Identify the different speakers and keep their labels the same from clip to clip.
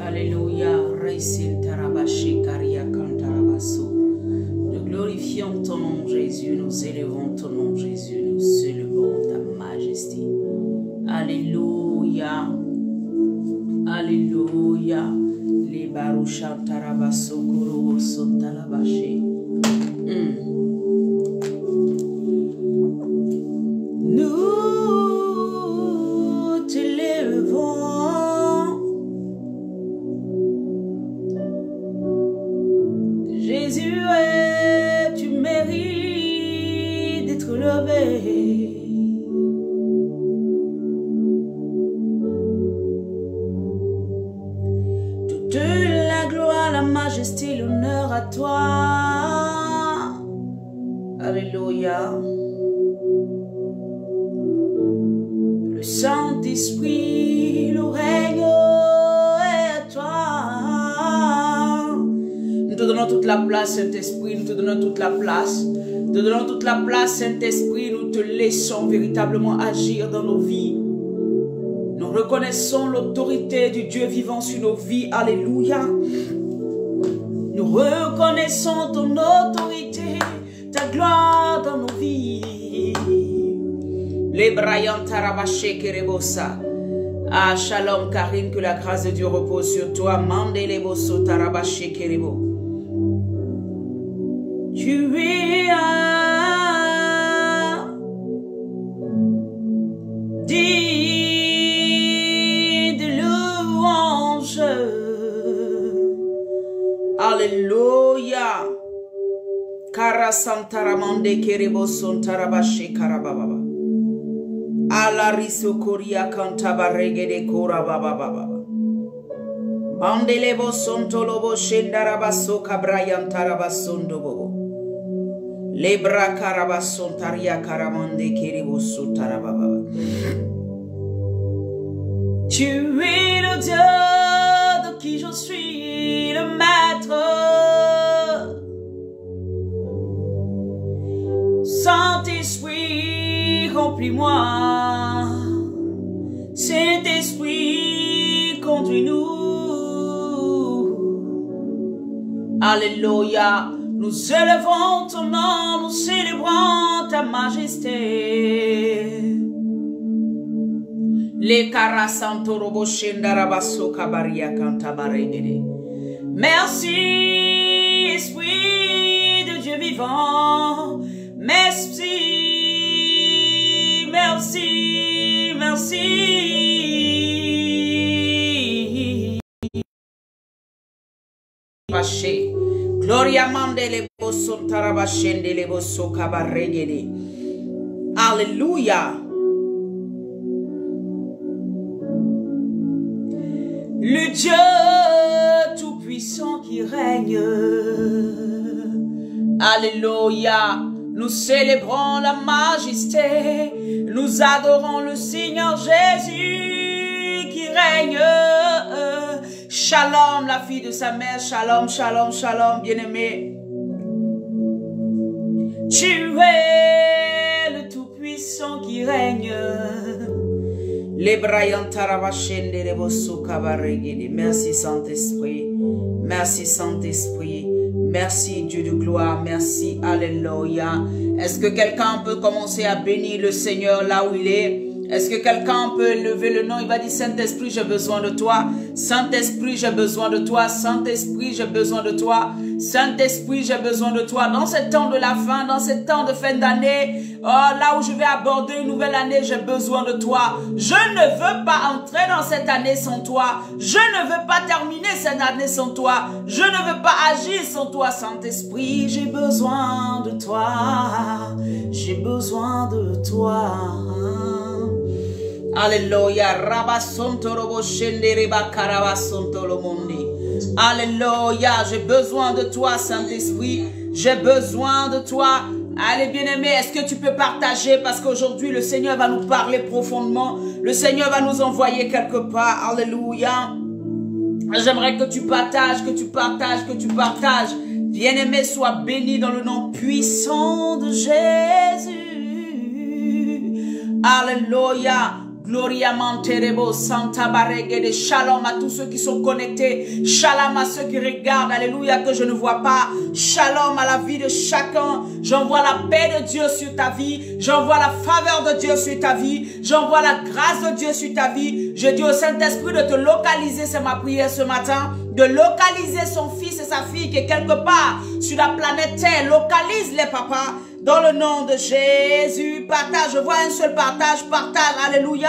Speaker 1: Alléluia. Récil Tarabashi Karia Kantarabaso. Nous glorifions ton nom, Jésus. Nous élevons ton nom, Jésus. Nous célébrons ta majesté. Alléluia. Alléluia. Les Barusha Tarabaso Kuro Sotalabashi. Nous t'élevons, Jésus, et tu mérites d'être levé. Toute la gloire, la majesté, l'honneur à toi. Alléluia. Le Saint-Esprit, le règne est à toi. Nous te donnons toute la place, Saint-Esprit, nous te donnons toute la place. Nous te donnons toute la place, Saint-Esprit, nous te laissons véritablement agir dans nos vies. Nous reconnaissons l'autorité du Dieu vivant sur nos vies. Alléluia. Nous reconnaissons ton autorité, ta gloire dans nos vies. Les Brian Tarabaché Kerebosa. Ah, shalom Karine, que la grâce de Dieu repose sur toi. Mande les bosso Tarabaché Kerebo. Tu es digne de louange. Alléluia. Kara Santaramande Kerebo son Tarabaché Karababa. Alariso Korea Cantabarege de Kora Baba Baba. Bandelebo Sontolobo Shendarabaso Cabrayan Tarabasondo Bobo. Lebra Carabason Taria Caramande Kerebo Sotarababa. Tu es le Dieu de qui je suis le maître. Saint-Esprit, remplis-moi. Saint-Esprit, conduis-nous. Alléluia. Nous élevons ton nom, nous célébrons ta majesté. Les Karasanto Robo Shendarabaso Kabaria Cantabaregede. Merci, Esprit de Dieu vivant. Merci, merci, merci. Gloria mandele bosso tarabashende le bosso kabaregede. Alléluia. Le Dieu tout-puissant qui règne. Alléluia. Nous célébrons la majesté, nous adorons le Seigneur Jésus qui règne. Shalom, la fille de sa mère, shalom, shalom, shalom, bien-aimé. Tu es le Tout-Puissant qui règne. Merci Saint-Esprit, merci Saint-Esprit. Merci Dieu de gloire, merci, alléluia. Est-ce que quelqu'un peut commencer à bénir le Seigneur là où il est? Est-ce que quelqu'un peut lever le nom? Il va dire, Saint-Esprit, j'ai besoin de toi. Saint-Esprit, j'ai besoin de toi. Saint-Esprit, j'ai besoin de toi. Saint-Esprit, j'ai besoin de toi. Dans ce temps de la fin, dans ce temps de fin d'année, oh, là où je vais aborder une nouvelle année, j'ai besoin de toi. Je ne veux pas entrer dans cette année sans toi. Je ne veux pas terminer cette année sans toi. Je ne veux pas agir sans toi, Saint-Esprit. J'ai besoin de toi. J'ai besoin de toi. Alléluia. Rabasonto robo shendereba karabasonto lomondi. Alléluia. J'ai besoin de toi, Saint-Esprit. J'ai besoin de toi. Allez, bien-aimé, est-ce que tu peux partager? Parce qu'aujourd'hui, le Seigneur va nous parler profondément. Le Seigneur va nous envoyer quelque part. Alléluia. J'aimerais que tu partages, que tu partages, que tu partages. Bien-aimé, sois béni dans le nom puissant de Jésus. Alléluia. Gloria Manterebo, Santa Barregede, shalom à tous ceux qui sont connectés, shalom à ceux qui regardent, alléluia, que je ne vois pas, shalom à la vie de chacun, j'envoie la paix de Dieu sur ta vie, j'envoie la faveur de Dieu sur ta vie, j'envoie la grâce de Dieu sur ta vie, je dis au Saint-Esprit de te localiser, c'est ma prière ce matin, de localiser son fils et sa fille qui est quelque part sur la planète Terre, localise les papas, dans le nom de Jésus, partage, je vois un seul partage, alléluia.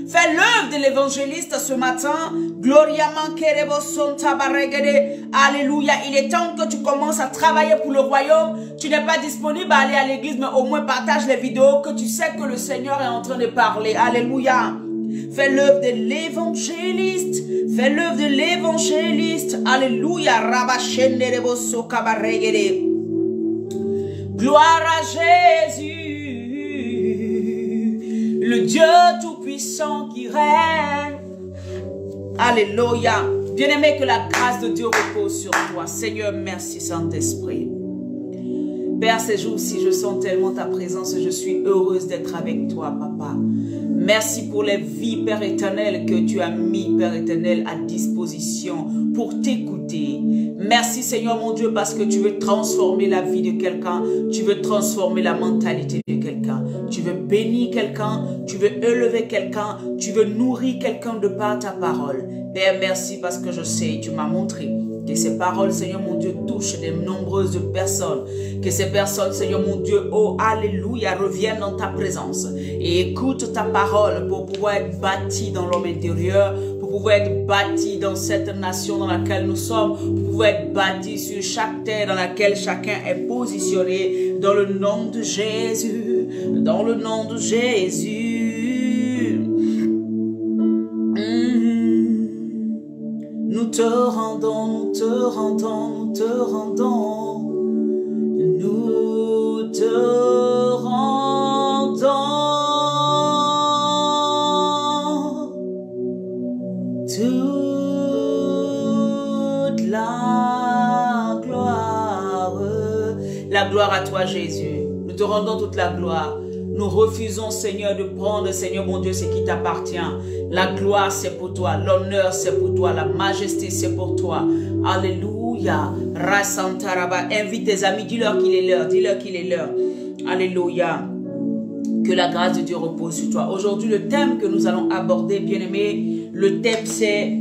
Speaker 1: Fais l'œuvre de l'évangéliste ce matin. Gloria mankerebo sonta baregede. Alléluia. Il est temps que tu commences à travailler pour le royaume. Tu n'es pas disponible à aller à l'église, mais au moins partage les vidéos que tu sais que le Seigneur est en train de parler. Alléluia. Fais l'œuvre de l'évangéliste. Fais l'œuvre de l'évangéliste. Alléluia. Rabashenderebo soka baregede. Gloire à Jésus, le Dieu tout-puissant qui règne. Alléluia. Bien-aimé, que la grâce de Dieu repose sur toi. Seigneur, merci Saint-Esprit. Père, ces jours-ci, je sens tellement ta présence et je suis heureuse d'être avec toi, Papa. Merci pour les vies, Père éternel, que tu as mis, Père éternel, à disposition pour t'écouter. Merci, Seigneur mon Dieu, parce que tu veux transformer la vie de quelqu'un. Tu veux transformer la mentalité de quelqu'un. Tu veux bénir quelqu'un. Tu veux élever quelqu'un. Tu veux nourrir quelqu'un de par ta parole. Père, merci parce que je sais, tu m'as montré que ces paroles, Seigneur mon Dieu, touchent de nombreuses personnes. Que ces personnes, Seigneur mon Dieu, oh alléluia, reviennent dans ta présence. Et écoute ta parole pour pouvoir être bâti dans l'homme intérieur, pour pouvoir être bâti dans cette nation dans laquelle nous sommes, pour pouvoir être bâti sur chaque terre dans laquelle chacun est positionné. Dans le nom de Jésus, dans le nom de Jésus. Nous te rendons, nous te rendons, nous te rendons, nous te rendons toute la gloire. La gloire à toi, Jésus. Nous te rendons toute la gloire. Nous refusons, Seigneur, de prendre, Seigneur, mon Dieu, ce qui t'appartient. La gloire, c'est pour toi. L'honneur, c'est pour toi. La majesté, c'est pour toi. Alléluia. Rassantaraba. Invite tes amis. Dis-leur qu'il est l'heure. Dis-leur qu'il est l'heure. Alléluia. Que la grâce de Dieu repose sur toi. Aujourd'hui, le thème que nous allons aborder, bien-aimés, le thème, c'est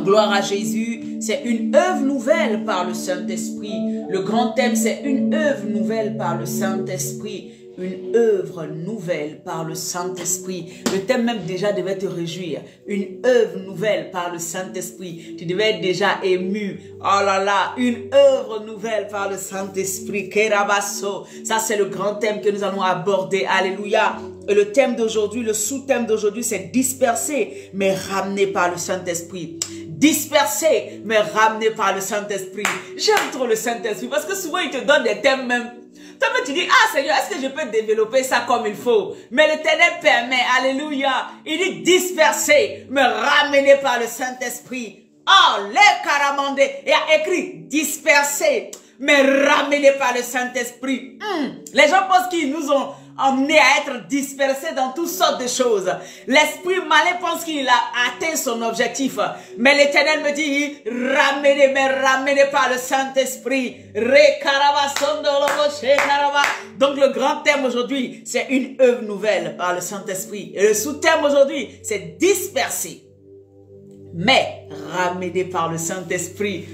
Speaker 1: gloire à Jésus. C'est une œuvre nouvelle par le Saint-Esprit. Le grand thème, c'est une œuvre nouvelle par le Saint-Esprit. Une œuvre nouvelle par le Saint-Esprit. Le thème même déjà devait te réjouir. Une œuvre nouvelle par le Saint-Esprit. Tu devais être déjà ému. Oh là là, une œuvre nouvelle par le Saint-Esprit. Kerabaso. Ça, c'est le grand thème que nous allons aborder. Alléluia. Et le thème d'aujourd'hui, le sous-thème d'aujourd'hui, c'est disperser, mais ramené par le Saint-Esprit. Disperser, mais ramené par le Saint-Esprit. J'aime trop le Saint-Esprit parce que souvent, il te donne des thèmes même. Toi-même, tu dis, ah Seigneur, est-ce que je peux développer ça comme il faut? Mais l'Éternel permet, alléluia. Il dit disperser, mais ramener par le Saint-Esprit. Oh, les caramandés. Et a écrit disperser, mais ramener par le Saint-Esprit. Les gens pensent qu'ils nous ont emmenés à être dispersés dans toutes sortes de choses. L'esprit malin pense qu'il a atteint son objectif. Mais l'Éternel me dit, ramenez par le Saint-Esprit. Donc le grand thème aujourd'hui, c'est une œuvre nouvelle par le Saint-Esprit. Et le sous-thème aujourd'hui, c'est disperser, mais ramener par le Saint-Esprit.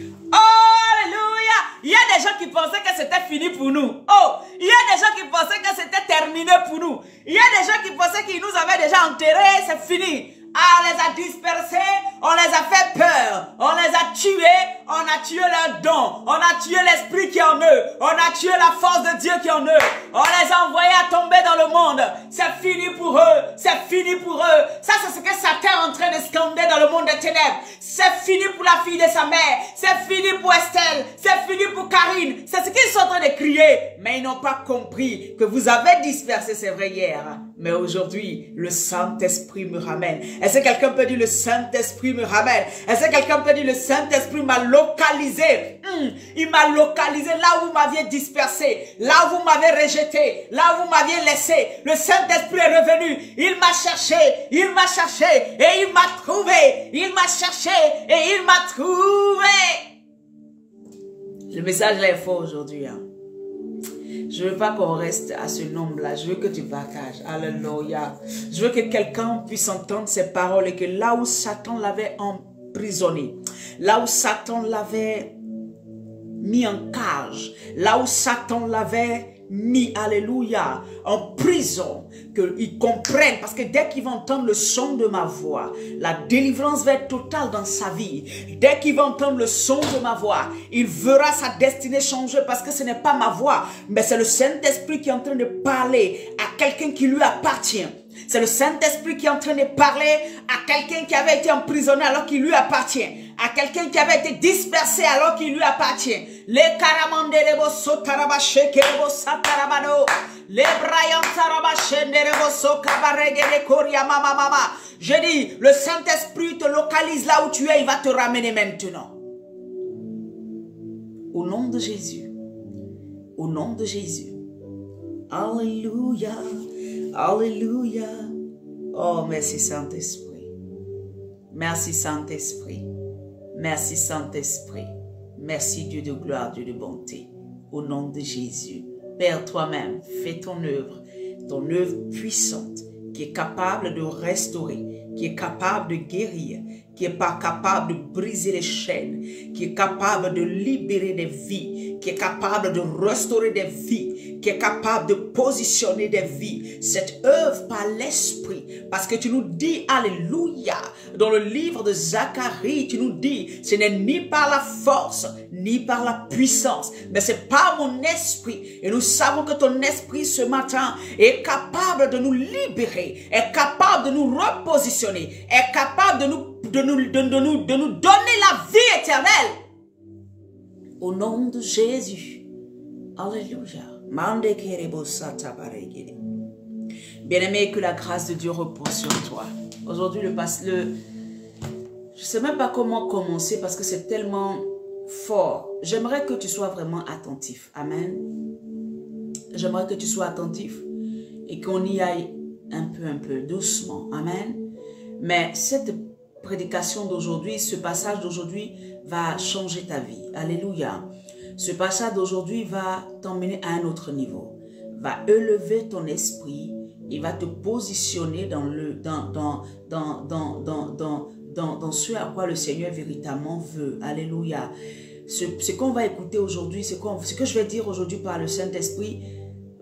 Speaker 1: Il y a des gens qui pensaient que c'était fini pour nous. Oh, il y a des gens qui pensaient que c'était terminé pour nous. Il y a des gens qui pensaient qu'ils nous avaient déjà enterrés, c'est fini. Ah, on les a dispersés, on les a fait peur, on les a tués, on a tué leurs dons, on a tué l'esprit qui est en eux, on a tué la force de Dieu qui est en eux, on les a envoyés à tomber dans le monde. C'est fini pour eux, c'est fini pour eux. Ça, c'est ce que Satan est en train de scander dans le monde des ténèbres. C'est fini pour la fille de sa mère, c'est fini pour Estelle, c'est fini pour Karine. C'est ce qu'ils sont en train de crier. prié, mais ils n'ont pas compris que vous avez dispersé, c'est vrai, hier. Mais aujourd'hui, le Saint-Esprit me ramène. Est-ce que quelqu'un peut dire le Saint-Esprit me ramène? Est-ce que quelqu'un peut dire le Saint-Esprit m'a localisé? Il m'a localisé là où vous m'aviez dispersé, là où vous m'avez rejeté, là où vous m'aviez laissé. Le Saint-Esprit est revenu. Il m'a cherché et il m'a trouvé. Il m'a cherché et il m'a trouvé. Le message là est fort aujourd'hui. Hein. Je ne veux pas qu'on reste à ce nombre-là. Je veux que tu partages. Alléluia. Je veux que quelqu'un puisse entendre ces paroles et que là où Satan l'avait emprisonné, là où Satan l'avait mis en cage, là où Satan l'avait mis, alléluia, en prison, qu'ils comprennent, parce que dès qu'ils vont entendre le son de ma voix, la délivrance va être totale dans sa vie. Dès qu'ils vont entendre le son de ma voix, il verra sa destinée changer, parce que ce n'est pas ma voix, mais c'est le Saint-Esprit qui est en train de parler à quelqu'un qui lui appartient. C'est le Saint-Esprit qui est en train de parler à quelqu'un qui avait été emprisonné alors qu'il lui appartient. À quelqu'un qui avait été dispersé alors qu'il lui appartient. Les karamanderebo sotarabashe kerebo satarabano. Les brayan tarabashe nerebo sokabaregere koria mama mama. Je dis, le Saint-Esprit te localise là où tu es, il va te ramener maintenant. Au nom de Jésus. Au nom de Jésus. Alléluia. Alléluia. Oh, merci Saint-Esprit. Merci Saint-Esprit. Merci Saint-Esprit. Merci Dieu de gloire, Dieu de bonté. Au nom de Jésus. Père, toi-même, fais ton œuvre puissante, qui est capable de restaurer, qui est capable de guérir, qui est pas capable de briser les chaînes, qui est capable de libérer des vies, qui est capable de restaurer des vies, qui est capable de positionner des vies. Cette œuvre par l'Esprit, parce que tu nous dis, alléluia, dans le livre de Zacharie, tu nous dis, ce n'est ni par la force, ni par la puissance, mais c'est par mon esprit. Et nous savons que ton esprit ce matin est capable de nous libérer, est capable de nous repositionner, est capable de nous donner la vie éternelle. Au nom de Jésus. Alléluia. Bien-aimé, que la grâce de Dieu repose sur toi. Aujourd'hui, je ne sais même pas comment commencer parce que c'est tellement fort. J'aimerais que tu sois vraiment attentif. Amen. J'aimerais que tu sois attentif et qu'on y aille un peu doucement. Amen. Mais cette prédication d'aujourd'hui, ce passage d'aujourd'hui va changer ta vie. Alléluia. Ce passage d'aujourd'hui va t'emmener à un autre niveau. Va élever ton esprit. Il va te positionner dans ce à quoi le Seigneur véritablement veut. Alléluia. Ce qu'on va écouter aujourd'hui, ce que je vais dire aujourd'hui par le Saint-Esprit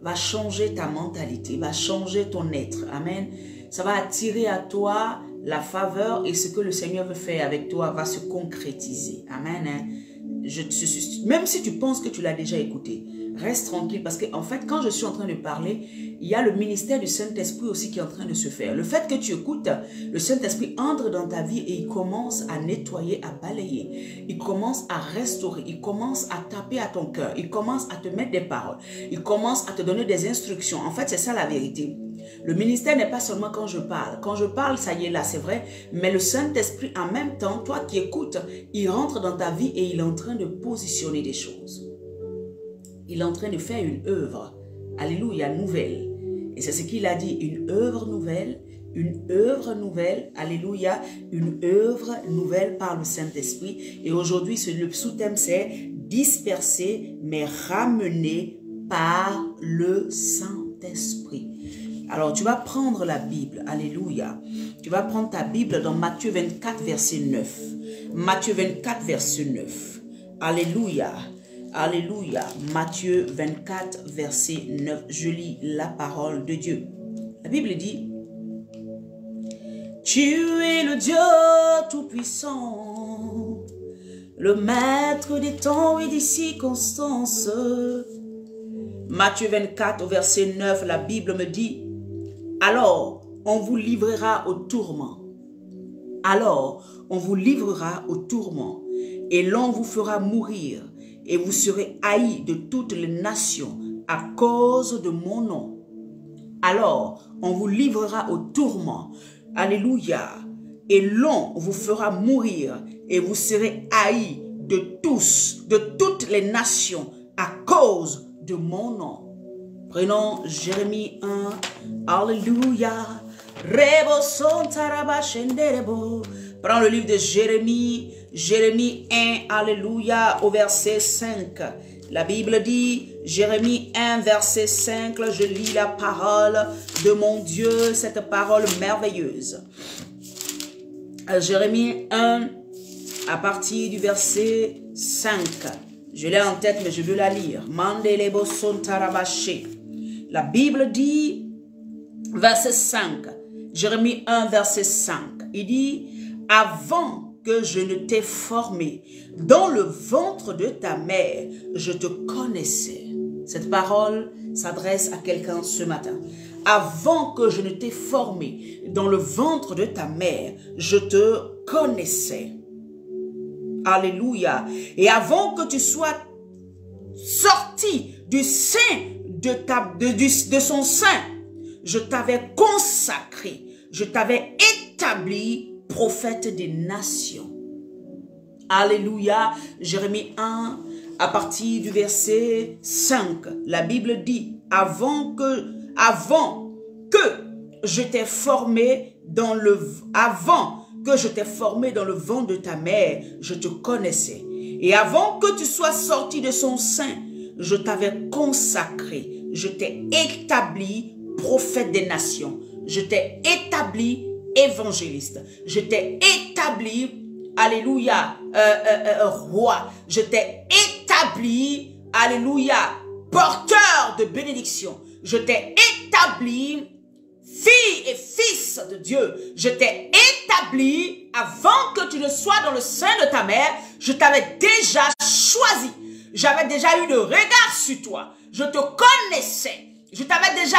Speaker 1: va changer ta mentalité, va changer ton être. Amen. Ça va attirer à toi la faveur et ce que le Seigneur veut faire avec toi va se concrétiser. Amen. Hein? Même si tu penses que tu l'as déjà écouté, reste tranquille parce qu'en fait, quand je suis en train de parler, il y a le ministère du Saint-Esprit aussi qui est en train de se faire. Le fait que tu écoutes, le Saint-Esprit entre dans ta vie et il commence à nettoyer, à balayer. Il commence à restaurer, il commence à taper à ton cœur, il commence à te mettre des paroles, il commence à te donner des instructions. En fait, c'est ça la vérité. Le ministère n'est pas seulement quand je parle. Quand je parle, ça y est là, c'est vrai. Mais le Saint-Esprit, en même temps, toi qui écoutes, il rentre dans ta vie et il est en train de positionner des choses. Il est en train de faire une œuvre. Alléluia, nouvelle. Et c'est ce qu'il a dit, une œuvre nouvelle, alléluia, une œuvre nouvelle par le Saint-Esprit. Et aujourd'hui, le sous-thème, c'est disperser, mais ramener par le Saint-Esprit. Alors, tu vas prendre la Bible, alléluia. Tu vas prendre ta Bible dans Matthieu 24, verset 9. Matthieu 24, verset 9. Alléluia. Alléluia. Matthieu 24, verset 9. Je lis la parole de Dieu. La Bible dit, « Tu es le Dieu Tout-Puissant, le Maître des temps et des circonstances. » Matthieu 24, verset 9, la Bible me dit, alors, on vous livrera au tourment. Alors, on vous livrera au tourment, et l'on vous fera mourir, et vous serez haïs de toutes les nations à cause de mon nom. Alors, on vous livrera au tourment. Alléluia. Et l'on vous fera mourir et vous serez haïs de tous, de toutes les nations à cause de mon nom. Prenons Jérémie 1. Alléluia. Prends le livre de Jérémie, Jérémie 1, alléluia, au verset 5. La Bible dit, Jérémie 1, verset 5, je lis la parole de mon Dieu, cette parole merveilleuse. Jérémie 1, à partir du verset 5. Je l'ai en tête, mais je veux la lire. La Bible dit, verset 5, Jérémie 1, verset 5, il dit, avant que je ne t'ai formé dans le ventre de ta mère, je te connaissais. Cette parole s'adresse à quelqu'un ce matin. Avant que je ne t'ai formé dans le ventre de ta mère, je te connaissais. Alléluia. Et avant que tu sois sorti du sein de son sein, je t'avais consacré, je t'avais établi prophète des nations. Alléluia. Jérémie 1, à partir du verset 5, la Bible dit, avant que je t'ai formé dans le ventre de ta mère, je te connaissais. Et avant que tu sois sorti de son sein, je t'avais consacré, je t'ai établi prophète des nations. Je t'ai établi évangéliste. Je t'ai établi, alléluia, roi. Je t'ai établi, alléluia, porteur de bénédiction. Je t'ai établi fille et fils de Dieu. Je t'ai établi avant que tu ne sois dans le sein de ta mère. Je t'avais déjà choisi. J'avais déjà eu le regard sur toi. Je te connaissais. Je t'avais déjà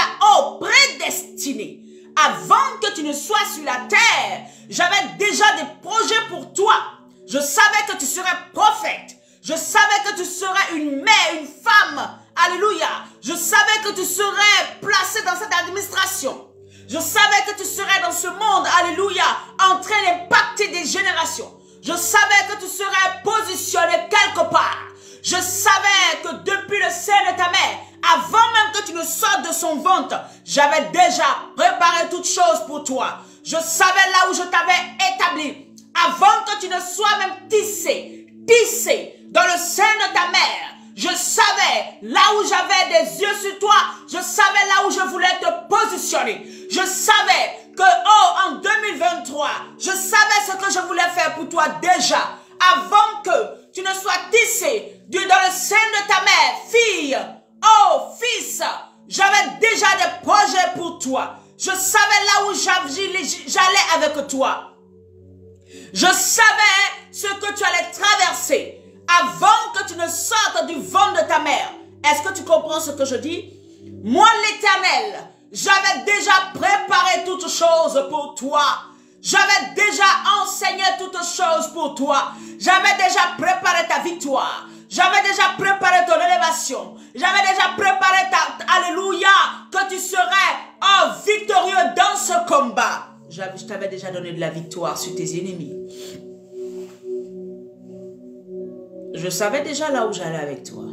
Speaker 1: prédestiné. Avant que tu ne sois sur la terre, j'avais déjà des projets pour toi. Je savais que tu serais prophète. Je savais que tu serais une mère, une femme. Alléluia. Je savais que tu serais placé dans cette administration. Je savais que tu serais dans ce monde. Alléluia. En train d'impacter des générations. Je savais que tu serais positionné quelque part. Je savais que depuis le sein de ta mère, avant même que tu ne sortes de son ventre, j'avais déjà préparé toutes choses pour toi. Je savais là où je t'avais établi. Avant que tu ne sois même tissé dans le sein de ta mère, je savais là où j'avais des yeux sur toi. Je savais là où je voulais te positionner. Je savais que, en 2023, je savais ce que je voulais faire pour toi déjà. Avant que tu ne sois tissé dans le sein de ta mère, fille, fils, j'avais déjà des projets pour toi. Je savais là où j'allais avec toi. Je savais ce que tu allais traverser avant que tu ne sortes du ventre de ta mère. Est-ce que tu comprends ce que je dis? Moi, l'Éternel, j'avais déjà préparé toutes choses pour toi. J'avais déjà enseigné toutes choses pour toi. J'avais déjà préparé ta victoire. J'avais déjà préparé ton élévation. J'avais déjà préparé alléluia, que tu serais victorieux dans ce combat. Je t'avais déjà donné de la victoire sur tes ennemis. Je savais déjà là où j'allais avec toi.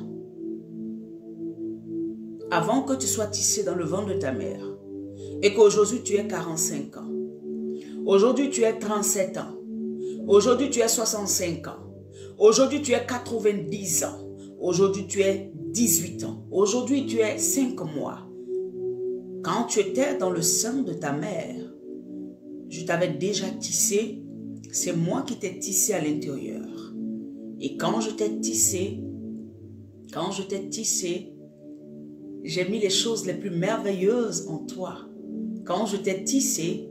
Speaker 1: Avant que tu sois tissé dans le ventre de ta mère. Et qu'aujourd'hui tu aies 45 ans. Aujourd'hui tu aies 37 ans. Aujourd'hui tu aies 65 ans. Aujourd'hui tu aies 90 ans. Aujourd'hui tu aies 18 ans. Aujourd'hui tu aies 5 mois. Quand tu étais dans le sein de ta mère, je t'avais déjà tissé. C'est moi qui t'ai tissé à l'intérieur. Et quand je t'ai tissé, j'ai mis les choses les plus merveilleuses en toi. Quand je t'ai tissé,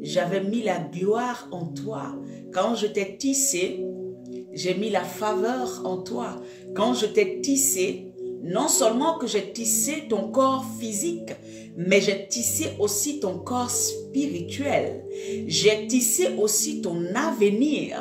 Speaker 1: j'avais mis la gloire en toi. Quand je t'ai tissé, j'ai mis la faveur en toi. Quand je t'ai tissé, non seulement que j'ai tissé ton corps physique, mais j'ai tissé aussi ton corps spirituel. J'ai tissé aussi ton avenir.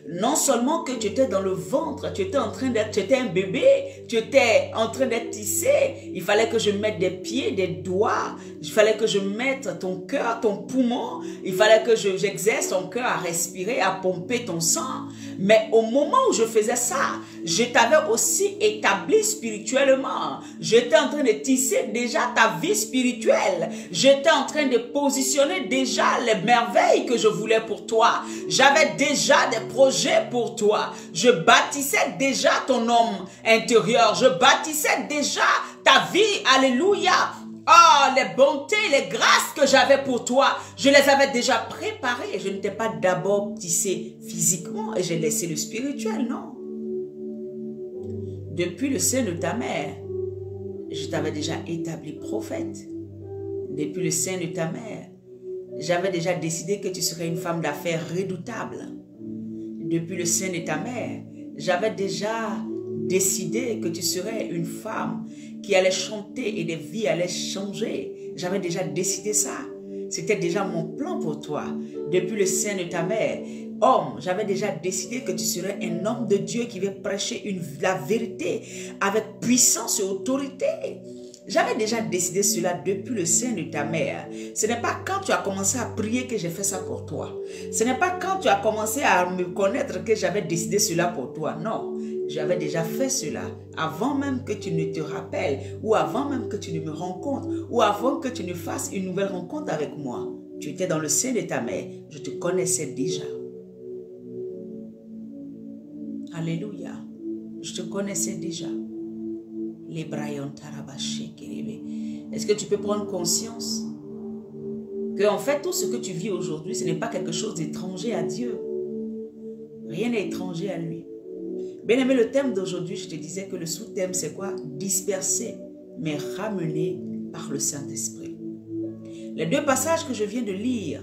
Speaker 1: Non seulement que tu étais dans le ventre, tu étais en train d'être, tu étais un bébé, tu étais en train d'être tissé. Il fallait que je mette des pieds, des doigts. Il fallait que je mette ton cœur, ton poumon. Il fallait que j'exerce ton cœur à respirer, à pomper ton sang. Mais au moment où je faisais ça, je t'avais aussi établi spirituellement. J'étais en train de tisser déjà ta vie spirituelle. J'étais en train de positionner déjà les merveilles que je voulais pour toi. J'avais déjà des projets pour toi. Je bâtissais déjà ton homme intérieur. Je bâtissais déjà ta vie. Alléluia. Oh, les bontés, les grâces que j'avais pour toi, je les avais déjà préparées. Je ne t'ai pas d'abord tissé physiquement et j'ai laissé le spirituel, non. Depuis le sein de ta mère, je t'avais déjà établi prophète. Depuis le sein de ta mère, j'avais déjà décidé que tu serais une femme d'affaires redoutable. Depuis le sein de ta mère, j'avais déjà décidé que tu serais une femme qui allait chanter et des vies allaient changer. J'avais déjà décidé ça. C'était déjà mon plan pour toi. Depuis le sein de ta mère, homme, j'avais déjà décidé que tu serais un homme de Dieu qui va prêcher la vérité avec puissance et autorité. J'avais déjà décidé cela depuis le sein de ta mère. Ce n'est pas quand tu as commencé à prier que j'ai fait ça pour toi. Ce n'est pas quand tu as commencé à me connaître que j'avais décidé cela pour toi. Non, j'avais déjà fait cela avant même que tu ne te rappelles, ou avant même que tu ne me rencontres, ou avant que tu ne fasses une nouvelle rencontre avec moi. Tu étais dans le sein de ta mère. Je te connaissais déjà. Alléluia. Je te connaissais déjà. Est-ce que tu peux prendre conscience que en fait tout ce que tu vis aujourd'hui, ce n'est pas quelque chose d'étranger à Dieu. Rien n'est étranger à lui. Bien aimé, le thème d'aujourd'hui, je te disais que le sous-thème c'est quoi? Disperser mais ramener par le Saint-Esprit. Les deux passages que je viens de lire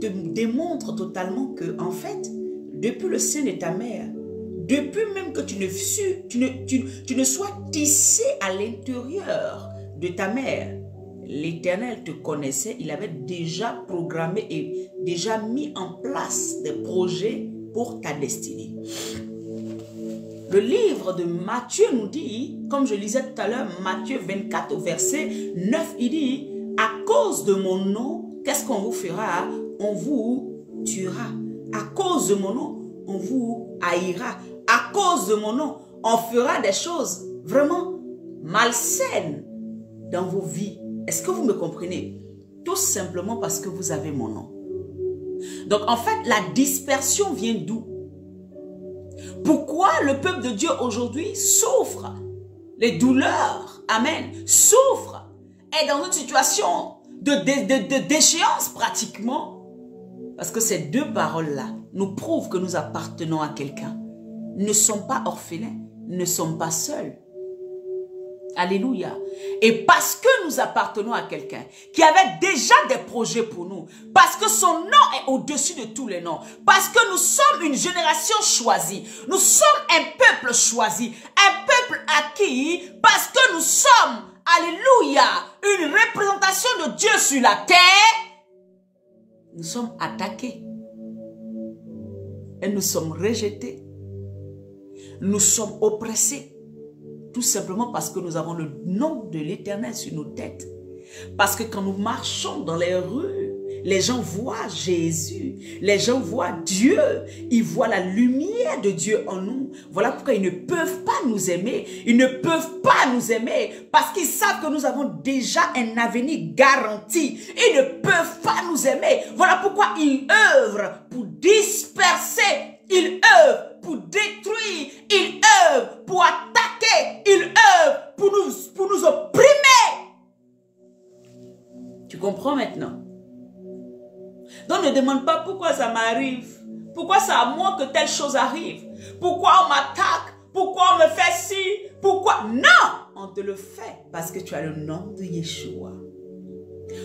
Speaker 1: te démontrent totalement que en fait, depuis le sein de ta mère, depuis même que tu ne sois tissé à l'intérieur de ta mère, l'Éternel te connaissait, il avait déjà programmé et déjà mis en place des projets pour ta destinée. Le livre de Matthieu nous dit, comme je lisais tout à l'heure, Matthieu 24 au verset 9, il dit, à cause de mon nom, qu'est-ce qu'on vous fera? On vous tuera. À cause de mon nom, on vous haïra. À cause de mon nom, on fera des choses vraiment malsaines dans vos vies. Est-ce que vous me comprenez? Tout simplement parce que vous avez mon nom. Donc en fait, la dispersion vient d'où? Pourquoi le peuple de Dieu aujourd'hui souffre? Les douleurs, amen, souffre, est dans une situation de déchéance pratiquement. Parce que ces deux paroles-là nous prouvent que nous appartenons à quelqu'un. Nous ne sommes pas orphelins, nous ne sommes pas seuls. Alléluia. Et parce que nous appartenons à quelqu'un qui avait déjà des projets pour nous, parce que son nom est au-dessus de tous les noms, parce que nous sommes une génération choisie, nous sommes un peuple choisi, un peuple acquis, parce que nous sommes, alléluia, une représentation de Dieu sur la terre, nous sommes attaqués et nous sommes rejetés. Nous sommes oppressés, tout simplement parce que nous avons le nom de l'Éternel sur nos têtes. Parce que quand nous marchons dans les rues, les gens voient Jésus, les gens voient Dieu, ils voient la lumière de Dieu en nous. Voilà pourquoi ils ne peuvent pas nous aimer, ils ne peuvent pas nous aimer, parce qu'ils savent que nous avons déjà un avenir garanti. Ils ne peuvent pas nous aimer. Voilà pourquoi ils œuvrent pour disperser, ils œuvrent pour détruire, ils œuvrent pour attaquer, ils œuvrent pour nous opprimer. Tu comprends maintenant? Donc ne demande pas pourquoi ça m'arrive, pourquoi c'est à moi que telle chose arrive, pourquoi on m'attaque, pourquoi on me fait ci, pourquoi... Non, on te le fait parce que tu as le nom de Yeshua.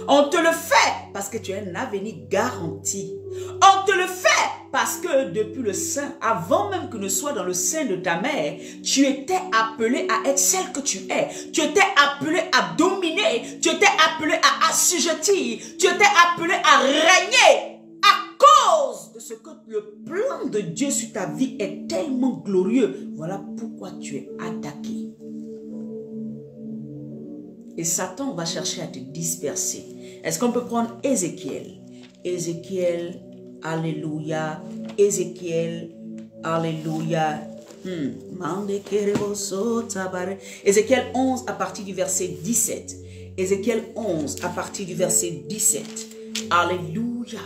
Speaker 1: On te le fait parce que tu as un avenir garanti. On te le fait parce que depuis le sein, avant même que ne sois dans le sein de ta mère, tu étais appelé à être celle que tu es. Tu étais appelé à dominer. Tu étais appelé à assujettir. Tu étais appelé à régner. À cause de ce que le plan de Dieu sur ta vie est tellement glorieux. Voilà pourquoi tu es attaqué. Et Satan va chercher à te disperser. Est-ce qu'on peut prendre Ézéchiel? Ézéchiel, alléluia. Ézéchiel, alléluia. Ézéchiel 11 à partir du verset 17. Ézéchiel 11 à partir du verset 17. Alléluia.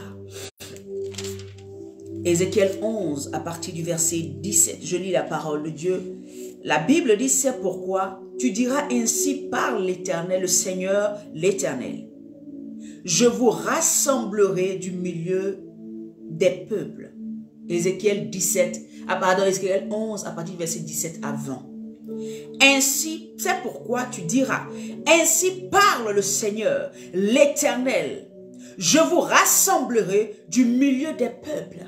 Speaker 1: Ézéchiel 11 à partir du verset 17. Je lis la parole de Dieu. La Bible dit, c'est pourquoi tu diras ainsi par l'Éternel, le Seigneur, l'Éternel. Je vous rassemblerai du milieu des peuples. Ézéchiel 11 à partir du verset 17 à 20. Ainsi, c'est pourquoi tu diras, ainsi parle le Seigneur, l'Éternel. Je vous rassemblerai du milieu des peuples.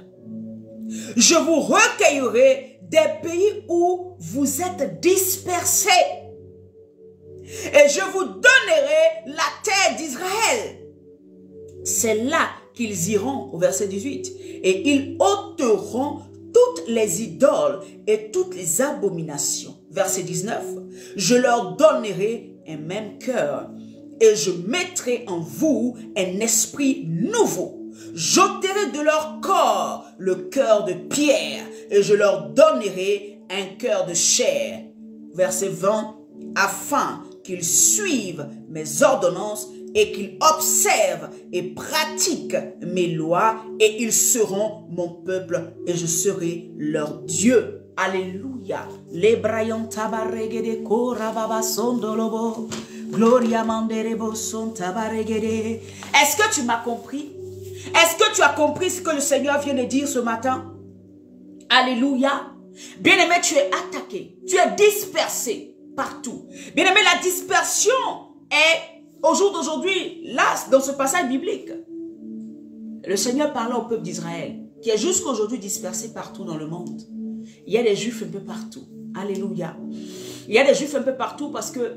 Speaker 1: Je vous recueillerai des pays où vous êtes dispersés. Et je vous donnerai la terre d'Israël. C'est là qu'ils iront, au verset 18. Et ils ôteront toutes les idoles et toutes les abominations. Verset 19. Je leur donnerai un même cœur. Et je mettrai en vous un esprit nouveau. J'ôterai de leur corps le cœur de pierre. Et je leur donnerai un cœur de chair. Verset 20. Afin qu'ils suivent mes ordonnances et qu'ils observent et pratiquent mes lois, et ils seront mon peuple et je serai leur Dieu. Alléluia. Est-ce que tu m'as compris? Est-ce que tu as compris ce que le Seigneur vient de dire ce matin? Alléluia. Bien-aimé, tu es attaqué, tu es dispersé partout. Bien-aimé, la dispersion est, au jour d'aujourd'hui, là, dans ce passage biblique, le Seigneur parla au peuple d'Israël, qui est jusqu'à aujourd'hui dispersé partout dans le monde. Il y a des Juifs un peu partout. Alléluia. Il y a des Juifs un peu partout parce que,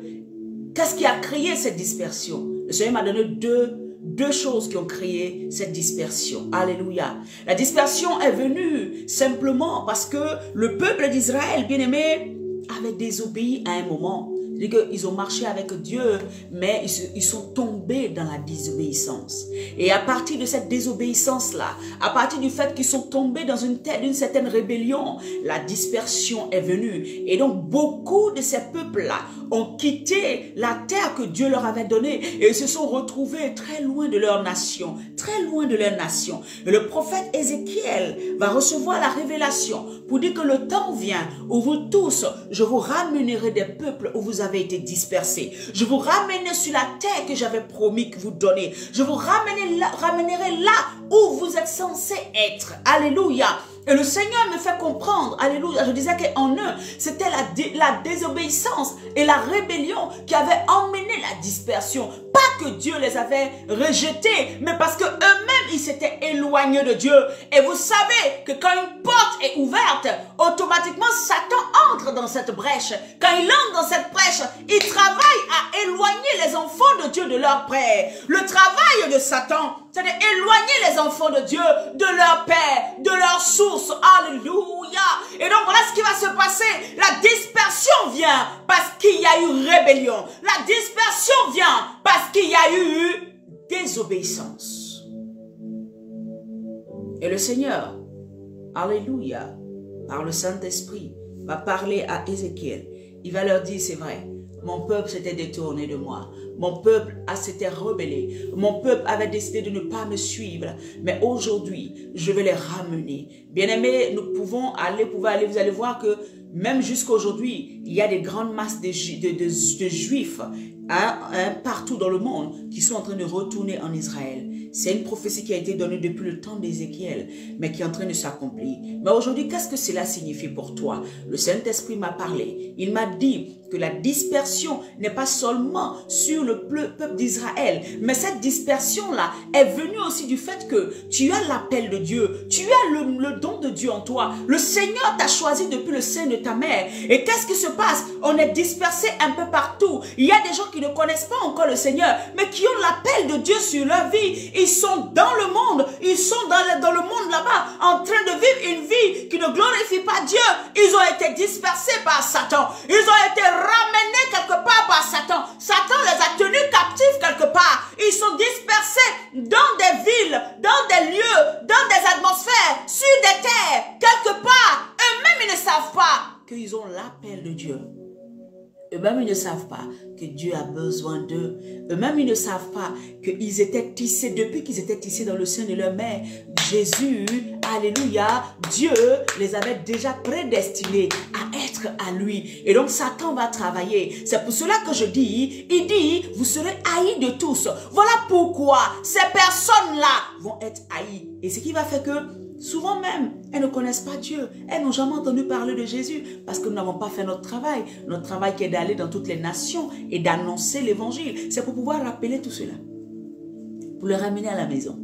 Speaker 1: qu'est-ce qui a créé cette dispersion? Le Seigneur m'a donné deux choses qui ont créé cette dispersion. Alléluia. La dispersion est venue simplement parce que le peuple d'Israël, bien-aimé, avait désobéi à un moment. C'est-à-dire qu'ils ont marché avec Dieu, mais ils sont tombés dans la désobéissance. Et à partir de cette désobéissance-là, à partir du fait qu'ils sont tombés dans une certaine rébellion, la dispersion est venue. Et donc, beaucoup de ces peuples-là ont quitté la terre que Dieu leur avait donnée et ils se sont retrouvés très loin de leur nation, très loin de leur nation. Et le prophète Ézéchiel va recevoir la révélation pour dire que le temps vient où vous tous, je vous ramènerai des peuples où vous avez été dispersés. Je vous ramènerai sur la terre que j'avais promis que vous donner. Je vous ramènerai là où vous êtes censés être. Alléluia. Et le Seigneur me fait comprendre, alléluia, je disais qu'en eux, c'était la désobéissance et la rébellion qui avait emmené la dispersion. Pas que Dieu les avait rejetés, mais parce que eux-mêmes, ils s'étaient éloignés de Dieu. Et vous savez que quand une porte est ouverte, automatiquement, Satan entre dans cette brèche. Quand il entre dans cette brèche, il travaille à éloigner les enfants de Dieu de leur Père. Le travail de Satan, c'est d'éloigner les enfants de Dieu de leur Père, de leur source. Alléluia. Et donc voilà ce qui va se passer. La dispersion vient parce qu'il y a eu rébellion. La dispersion vient parce qu'il y a eu désobéissance. Et le Seigneur, alléluia, par le Saint-Esprit, va parler à Ézéchiel. Il va leur dire, c'est vrai, mon peuple s'était détourné de moi. Mon peuple s'était rebellé. Mon peuple avait décidé de ne pas me suivre. Mais aujourd'hui, je vais les ramener. Bien-aimés, nous pouvons aller, vous allez voir que même jusqu'à aujourd'hui, il y a des grandes masses de Juifs partout dans le monde qui sont en train de retourner en Israël. C'est une prophétie qui a été donnée depuis le temps d'Ézéchiel, mais qui est en train de s'accomplir. Mais aujourd'hui, qu'est-ce que cela signifie pour toi? Le Saint-Esprit m'a parlé. Il m'a dit que la dispersion n'est pas seulement sur le peuple d'Israël, mais cette dispersion-là est venue aussi du fait que tu as l'appel de Dieu, tu as le don de Dieu en toi. Le Seigneur t'a choisi depuis le sein de ta mère. Et qu'est-ce qui se passe? On est dispersé un peu partout. Il y a des gens qui ne connaissent pas encore le Seigneur, mais qui ont l'appel de Dieu sur leur vie. Ils sont dans le monde, ils sont dans le monde là-bas, en train de vivre une vie qui ne glorifie pas Dieu. Ils ont été dispersés par Satan. Ils ont été ramenés quelque part par Satan. Satan les a tenus captifs quelque part. Ils sont dispersés dans des villes, dans des lieux, dans des atmosphères, sur des terres, quelque part. Eux-mêmes, ils ne savent pas qu'ils ont l'appel de Dieu. Eux-mêmes, ils ne savent pas que Dieu a besoin d'eux. Eux-mêmes, ils ne savent pas qu'ils étaient tissés, depuis qu'ils étaient tissés dans le sein de leur mère. Jésus, alléluia, Dieu les avait déjà prédestinés à être à lui. Et donc, Satan va travailler. C'est pour cela que je dis, il dit, vous serez haïs de tous. Voilà pourquoi ces personnes-là vont être haïes. Et ce qui va faire que souvent même, elles ne connaissent pas Dieu. Elles n'ont jamais entendu parler de Jésus parce que nous n'avons pas fait notre travail. Notre travail qui est d'aller dans toutes les nations et d'annoncer l'évangile. C'est pour pouvoir rappeler tout cela. Pour les ramener à la maison.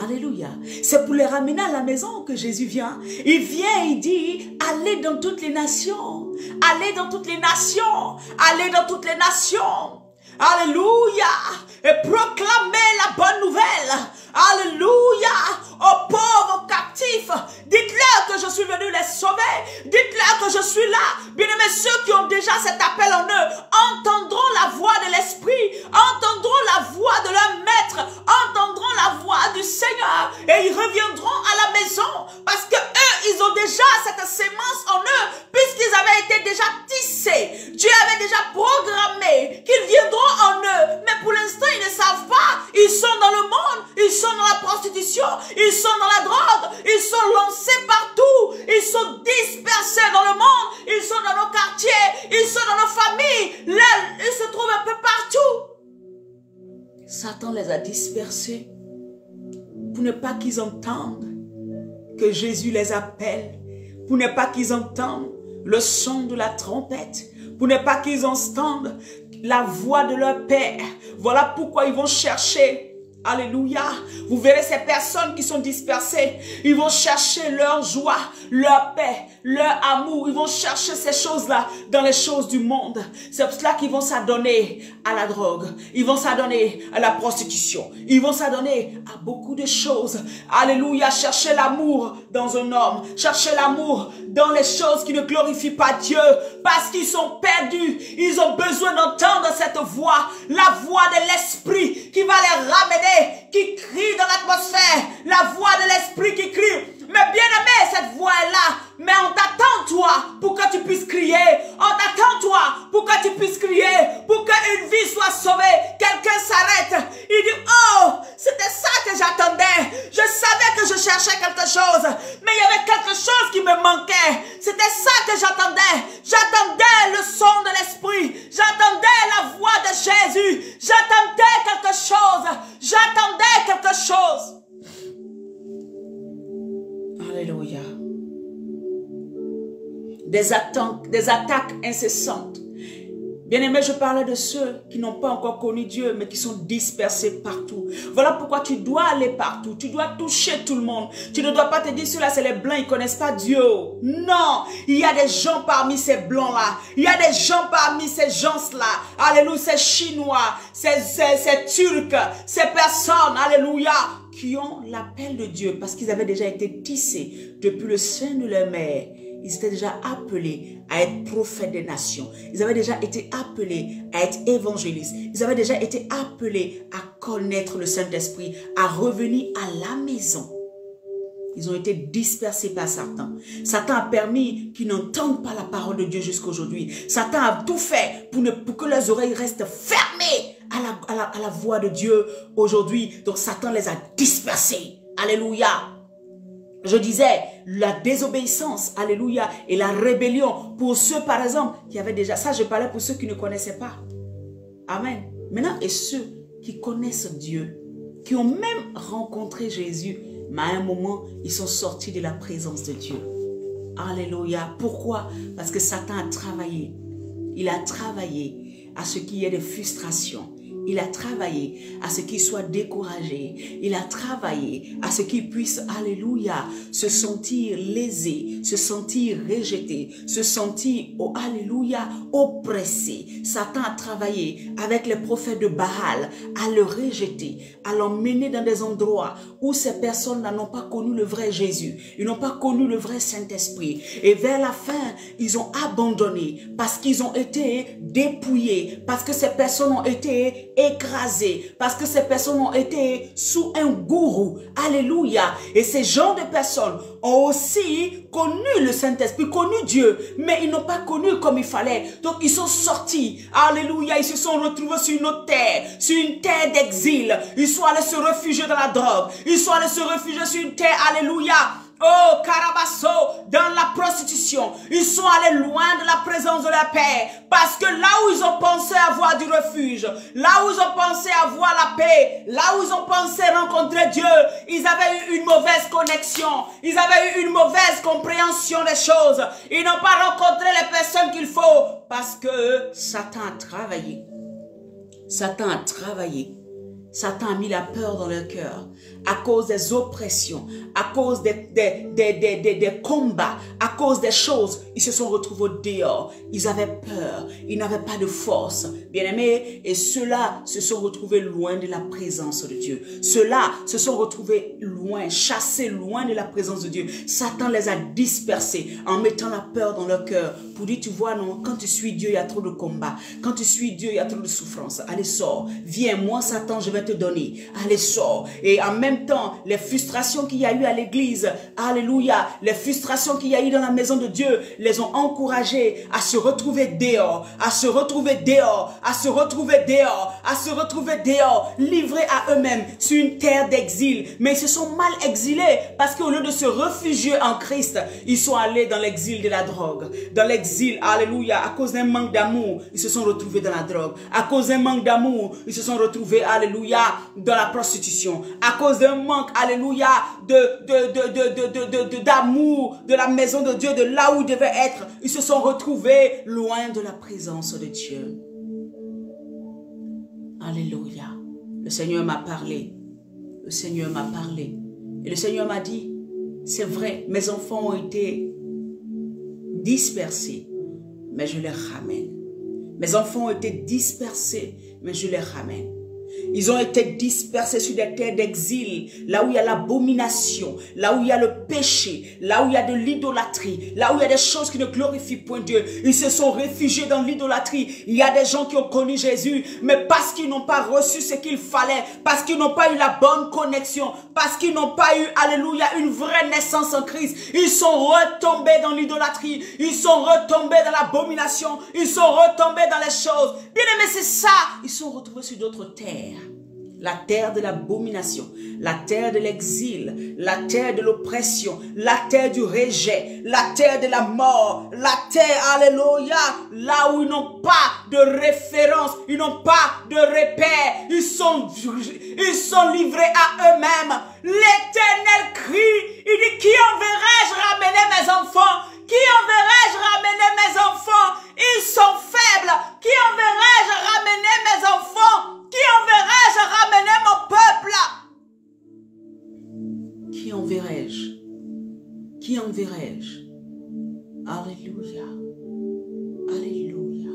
Speaker 1: Alléluia. C'est pour les ramener à la maison que Jésus vient. Il vient, il dit, allez dans toutes les nations. Allez dans toutes les nations. Allez dans toutes les nations. Alléluia. Et proclamez la bonne nouvelle. Alléluia. Aux pauvres, aux captifs. Dites-leur que je suis venu les sauver. Dites-leur que je suis là. Bien-aimés, ceux qui ont déjà cet appel en eux entendront la voix de l'Esprit. Entendront la voix de leur maître. Entendront la voix du Seigneur. Et ils reviendront à la maison. Parce que eux, ils ont déjà cette sémence en eux. Puisqu'ils avaient été déjà tissés. Dieu avait déjà programmé qu'ils viendront en eux. Mais pour l'instant, ils ne savent pas. Ils sont dans le monde. Ils sont dans la prostitution. Ils sont dans la drogue. Ils sont lancés partout. Ils sont dispersés dans le monde. Ils sont dans nos quartiers. Ils sont dans nos familles. Là, ils se trouvent un peu partout. Satan les a dispersés pour ne pas qu'ils entendent que Jésus les appelle. Pour ne pas qu'ils entendent le son de la trompette. Pour ne pas qu'ils entendent la voix de leur Père. Voilà pourquoi ils vont chercher. Alléluia. Vous verrez ces personnes qui sont dispersées. Ils vont chercher leur joie, leur paix, leur amour. Ils vont chercher ces choses-là dans les choses du monde. C'est pour cela qu'ils vont s'adonner à la drogue. Ils vont s'adonner à la prostitution. Ils vont s'adonner à beaucoup de choses. Alléluia. Chercher l'amour dans un homme. Chercher l'amour dans les choses qui ne glorifient pas Dieu. Parce qu'ils sont perdus. Ils ont besoin d'entendre cette voix. La voix de l'Esprit qui va les ramener, qui crie dans l'atmosphère. La voix de l'Esprit qui crie. Mais bien aimé, cette voix est là. Mais on t'attend toi pour que tu puisses crier. On t'attend toi pour que tu puisses crier. Pour qu'une vie soit sauvée. Quelqu'un s'arrête. Il dit, oh, c'était ça que j'attendais. Je savais que je cherchais quelque chose. Mais il y avait quelque chose qui me manquait. C'était ça que j'attendais. J'attendais le son de l'Esprit. J'attendais la voix de Jésus. J'attendais quelque chose. J'attendais quelque chose. Alléluia. Des attaques incessantes. Bien-aimé, je parlais de ceux qui n'ont pas encore connu Dieu, mais qui sont dispersés partout. Voilà pourquoi tu dois aller partout. Tu dois toucher tout le monde. Tu ne dois pas te dire, ceux-là, c'est les blancs, ils ne connaissent pas Dieu. Non, il y a des gens parmi ces blancs-là. Il y a des gens parmi ces gens-là. Alléluia, ces Chinois, ces Turcs, ces personnes, alléluia, qui ont l'appel de Dieu parce qu'ils avaient déjà été tissés depuis le sein de leur mère. Ils étaient déjà appelés à être prophètes des nations. Ils avaient déjà été appelés à être évangélistes. Ils avaient déjà été appelés à connaître le Saint-Esprit, à revenir à la maison. Ils ont été dispersés par Satan. Satan a permis qu'ils n'entendent pas la parole de Dieu jusqu'aujourd'hui. Satan a tout fait pour que leurs oreilles restent fermées à la voix de Dieu aujourd'hui. Donc Satan les a dispersés. Alléluia. Je disais, la désobéissance, alléluia, et la rébellion. Pour ceux, par exemple, qui avaient déjà, ça je parlais pour ceux qui ne connaissaient pas. Amen. Maintenant, et ceux qui connaissent Dieu, qui ont même rencontré Jésus, mais à un moment, ils sont sortis de la présence de Dieu. Alléluia. Pourquoi? Parce que Satan a travaillé. Il a travaillé à ce qu'il y ait des frustrations. Il a travaillé à ce qu'il soit découragé. Il a travaillé à ce qu'il puisse, alléluia, se sentir lésé, se sentir rejeté, se sentir, oh, alléluia, oppressé. Satan a travaillé avec les prophètes de Baal à le rejeter, à l'emmener dans des endroits où ces personnes-là n'ont pas connu le vrai Jésus. Ils n'ont pas connu le vrai Saint-Esprit. Et vers la fin, ils ont abandonné parce qu'ils ont été dépouillés, parce que ces personnes ont été écrasés, parce que ces personnes ont été sous un gourou. Alléluia. Et ces genres de personnes ont aussi connu le Saint-Esprit, connu Dieu, mais ils n'ont pas connu comme il fallait. Donc ils sont sortis. Alléluia. Ils se sont retrouvés sur une autre terre, sur une terre d'exil. Ils sont allés se réfugier dans la drogue. Ils sont allés se réfugier sur une terre. Alléluia. Oh, Carabasso, dans la prostitution. Ils sont allés loin de la présence de la paix. Parce que là où ils ont pensé avoir du refuge, là où ils ont pensé avoir la paix, là où ils ont pensé rencontrer Dieu, ils avaient eu une mauvaise connexion. Ils avaient eu une mauvaise compréhension des choses. Ils n'ont pas rencontré les personnes qu'il faut. Parce que Satan a travaillé. Satan a travaillé. Satan a mis la peur dans leur cœur à cause des oppressions, à cause des combats, à cause des choses. Ils se sont retrouvés dehors. Ils avaient peur. Ils n'avaient pas de force. Bien-aimés, et ceux-là se sont retrouvés loin de la présence de Dieu. Ceux-là se sont retrouvés loin, chassés loin de la présence de Dieu. Satan les a dispersés en mettant la peur dans leur cœur pour dire, tu vois, non, quand tu suis Dieu, il y a trop de combats. Quand tu suis Dieu, il y a trop de souffrance. Allez, sors. Viens, moi, Satan, je vais te donner. Allez, sors. Et en même temps, les frustrations qu'il y a eu à l'église, alléluia, les frustrations qu'il y a eu dans la maison de Dieu, les ont encouragés à se retrouver dehors, à se retrouver dehors, à se retrouver dehors, à se retrouver dehors, livrés à eux-mêmes sur une terre d'exil. Mais ils se sont mal exilés parce qu'au lieu de se réfugier en Christ, ils sont allés dans l'exil de la drogue. Dans l'exil, alléluia, à cause d'un manque d'amour, ils se sont retrouvés dans la drogue. À cause d'un manque d'amour, ils se sont retrouvés, alléluia, dans la prostitution. À cause d'un manque, alléluia, d'amour, de la maison de Dieu, de là où ils devaient être, ils se sont retrouvés loin de la présence de Dieu. Alléluia. Le Seigneur m'a parlé. Le Seigneur m'a parlé. Et le Seigneur m'a dit, c'est vrai, mes enfants ont été dispersés, mais je les ramène. Mes enfants ont été dispersés, mais je les ramène. Ils ont été dispersés sur des terres d'exil, là où il y a l'abomination, là où il y a le péché, là où il y a de l'idolâtrie, là où il y a des choses qui ne glorifient point Dieu. Ils se sont réfugiés dans l'idolâtrie. Il y a des gens qui ont connu Jésus, mais parce qu'ils n'ont pas reçu ce qu'il fallait, parce qu'ils n'ont pas eu la bonne connexion, parce qu'ils n'ont pas eu, alléluia, une vraie naissance en Christ, ils sont retombés dans l'idolâtrie, ils sont retombés dans l'abomination, ils sont retombés dans les choses. Bien aimé, c'est ça. Ils sont retrouvés sur d'autres terres. La terre de l'abomination, la terre de l'exil, la terre de l'oppression, la terre du rejet, la terre de la mort, la terre, alléluia, là où ils n'ont pas de référence, ils n'ont pas de repère, ils sont livrés à eux-mêmes. L'Éternel crie, il dit, qui enverrai-je ramener mes enfants? Qui enverrai-je ramener mes enfants? Ils sont faibles. Qui enverrai-je ramener mes enfants? Qui enverrai-je ramener mon peuple? Qui enverrai-je? Qui enverrai-je? Alléluia. Alléluia.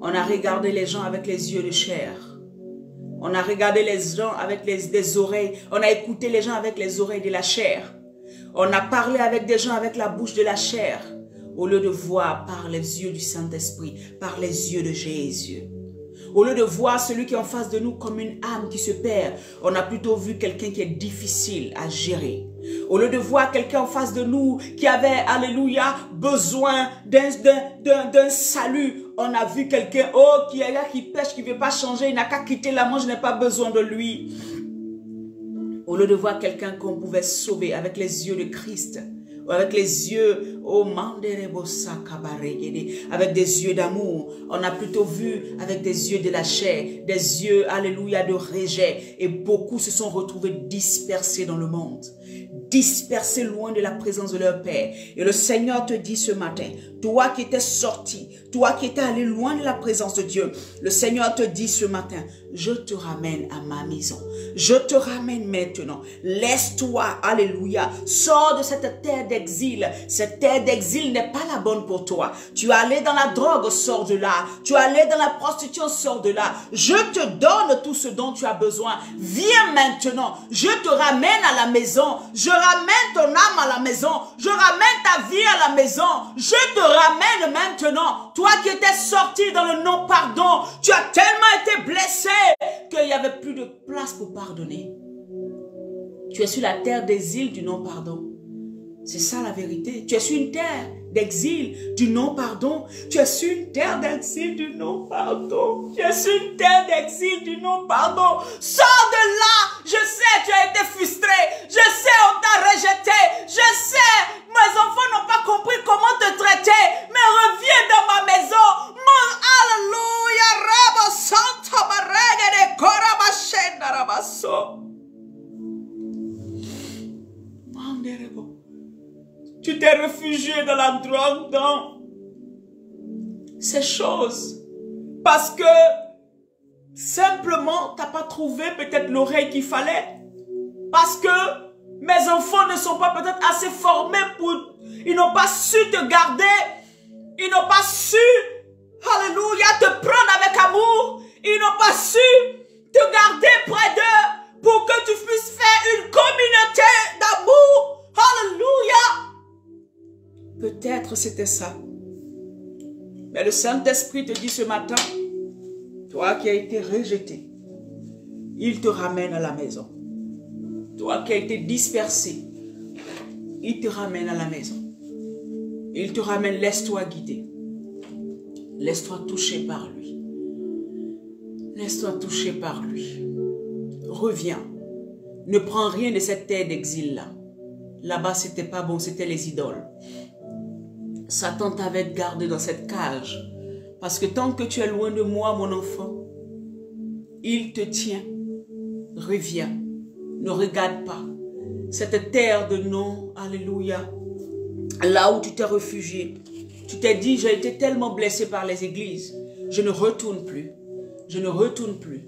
Speaker 1: On a regardé les gens avec les yeux de chair. On a regardé les gens avec des oreilles. On a écouté les gens avec les oreilles de la chair. On a parlé avec des gens avec la bouche de la chair. Au lieu de voir par les yeux du Saint-Esprit, par les yeux de Jésus. Au lieu de voir celui qui est en face de nous comme une âme qui se perd, on a plutôt vu quelqu'un qui est difficile à gérer. Au lieu de voir quelqu'un en face de nous qui avait, alléluia, besoin d'un salut, on a vu quelqu'un, oh, qui est là, qui pêche, qui ne veut pas changer, il n'a qu'à quitter la main, je n'ai pas besoin de lui. Au lieu de voir quelqu'un qu'on pouvait sauver avec les yeux de Christ, ou avec les yeux, oh, avec des yeux d'amour, on a plutôt vu avec des yeux de la chair, des yeux, alléluia, de rejet. Et beaucoup se sont retrouvés dispersés dans le monde, dispersés loin de la présence de leur Père. Et le Seigneur te dit ce matin, toi qui étais sorti, toi qui étais allé loin de la présence de Dieu, le Seigneur te dit ce matin, je te ramène à ma maison. Je te ramène maintenant. Laisse-toi, alléluia, sors de cette terre d'exil. Cette terre d'exil n'est pas la bonne pour toi. Tu es allé dans la drogue, sors de là. Tu es allé dans la prostitution, sors de là. Je te donne tout ce dont tu as besoin. Viens maintenant. Je te ramène à la maison. Je ramène ton âme à la maison. Je ramène ta vie à la maison. Je te ramène maintenant. Toi qui étais sorti dans le non-pardon, tu as tellement été blessé qu'il n'y avait plus de place pour pardonner. Tu es sur la terre d'exil du non-pardon. C'est ça la vérité. Tu es sur une terre d'exil du non-pardon. Tu es sur une terre d'exil du non-pardon. Tu es sur une terre d'exil du non-pardon. Sors de là. Je sais, tu as été frustré. Je sais, on t'a rejeté. Je sais, mes enfants n'ont pas compris comment te traiter. Mais reviens dans ma maison. Alléluia. Rabo Santo Marega de Korabashenda Rabaso. Tu t'es réfugié dans la drogue, dans ces choses. Parce que simplement, tu n'as pas trouvé peut-être l'oreille qu'il fallait. Parce que mes enfants ne sont pas peut-être assez formés pour... Ils n'ont pas su te garder. Ils n'ont pas su, alléluia, te prendre avec amour. Ils n'ont pas su te garder près d'eux pour que tu puisses faire une communauté d'amour. Alléluia. Peut-être c'était ça. Mais le Saint-Esprit te dit ce matin, toi qui as été rejeté, il te ramène à la maison. Toi qui as été dispersé, il te ramène à la maison. Il te ramène, laisse-toi guider. Laisse-toi toucher par lui. Laisse-toi toucher par lui. Reviens. Ne prends rien de cette terre d'exil-là. Là-bas, c'était pas bon, c'était les idoles. Satan t'avait gardé dans cette cage. Parce que tant que tu es loin de moi, mon enfant, il te tient. Reviens. Ne regarde pas. Cette terre de non, alléluia. Là où tu t'es réfugié. Tu t'es dit, j'ai été tellement blessé par les églises. Je ne retourne plus. Je ne retourne plus.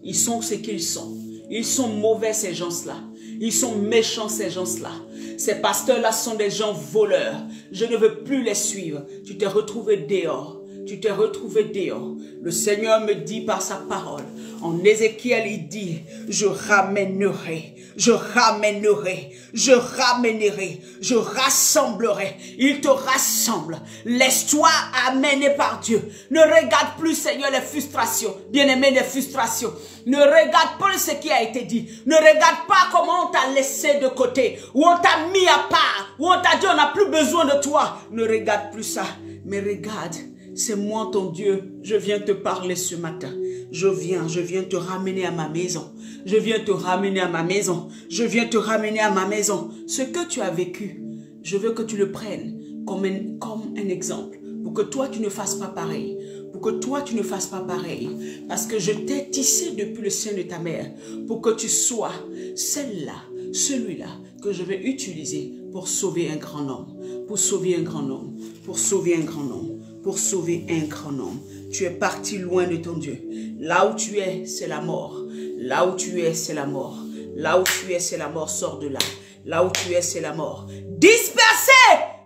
Speaker 1: Ils sont ce qu'ils sont. Ils sont mauvais, ces gens-là. Ils sont méchants, ces gens-là. Ces pasteurs-là sont des gens voleurs. Je ne veux plus les suivre. Tu t'es retrouvé dehors. Tu t'es retrouvé dehors. Le Seigneur me dit par sa parole. En Ézéchiel, il dit, je ramènerai, je ramènerai, je ramènerai, je rassemblerai. Il te rassemble. Laisse-toi amener par Dieu. Ne regarde plus, Seigneur, les frustrations. Bien-aimé, les frustrations. Ne regarde pas ce qui a été dit. Ne regarde pas comment on t'a laissé de côté. Ou on t'a mis à part. Ou on t'a dit on n'a plus besoin de toi. Ne regarde plus ça. Mais regarde. C'est moi ton Dieu, je viens te parler ce matin. Je viens te ramener à ma maison. Je viens te ramener à ma maison. Je viens te ramener à ma maison. Ce que tu as vécu, je veux que tu le prennes comme un exemple. Pour que toi, tu ne fasses pas pareil. Pour que toi, tu ne fasses pas pareil. Parce que je t'ai tissé depuis le sein de ta mère. Pour que tu sois celle-là, celui-là que je vais utiliser pour sauver un grand homme. Pour sauver un grand homme. Pour sauver un grand homme. Pour sauver un grand homme. Tu es parti loin de ton Dieu. Là où tu es, c'est la mort. Là où tu es, c'est la mort. Là où tu es, c'est la mort. Sors de là. Là où tu es, c'est la mort. Dispersé!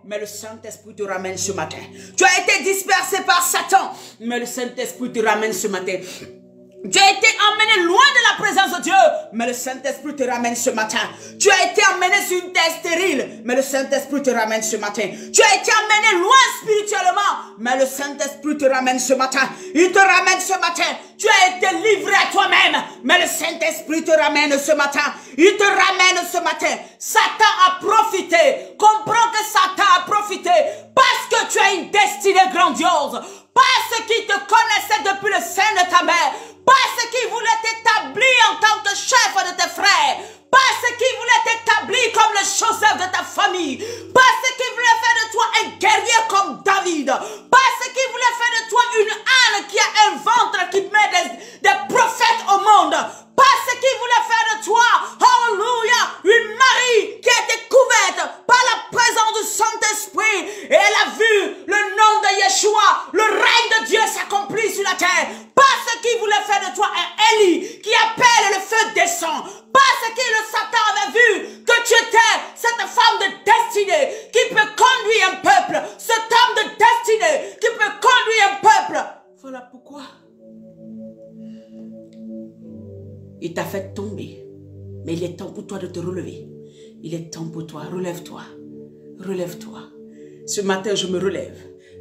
Speaker 1: Mais le Saint-Esprit te ramène ce matin. Tu as été dispersé par Satan. Mais le Saint-Esprit te ramène ce matin. Tu as été emmené loin de la présence de Dieu, mais le Saint-Esprit te ramène ce matin. Tu as été emmené sur une terre stérile, mais le Saint-Esprit te ramène ce matin. Tu as été emmené loin spirituellement, mais le Saint-Esprit te ramène ce matin. Il te ramène ce matin. Tu as été livré à toi-même, mais le Saint-Esprit te ramène ce matin. Il te ramène ce matin. Satan a profité. Comprends que Satan a profité parce que tu as une destinée grandiose. Parce qu'il te connaissait depuis le sein de ta mère. Parce qu'il voulait t'établir en tant que chef de tes frères. Parce terre. Pas ce qu'il voulait faire de toi un Élie qui appelle le feu descend. Pas ce que le Satan avait vu que tu étais cette femme de destinée qui peut conduire un peuple. Cet homme de destinée qui peut conduire un peuple. Voilà pourquoi il t'a fait tomber. Mais il est temps pour toi de te relever. Il est temps pour toi. Relève-toi. Relève-toi. Ce matin, je me relève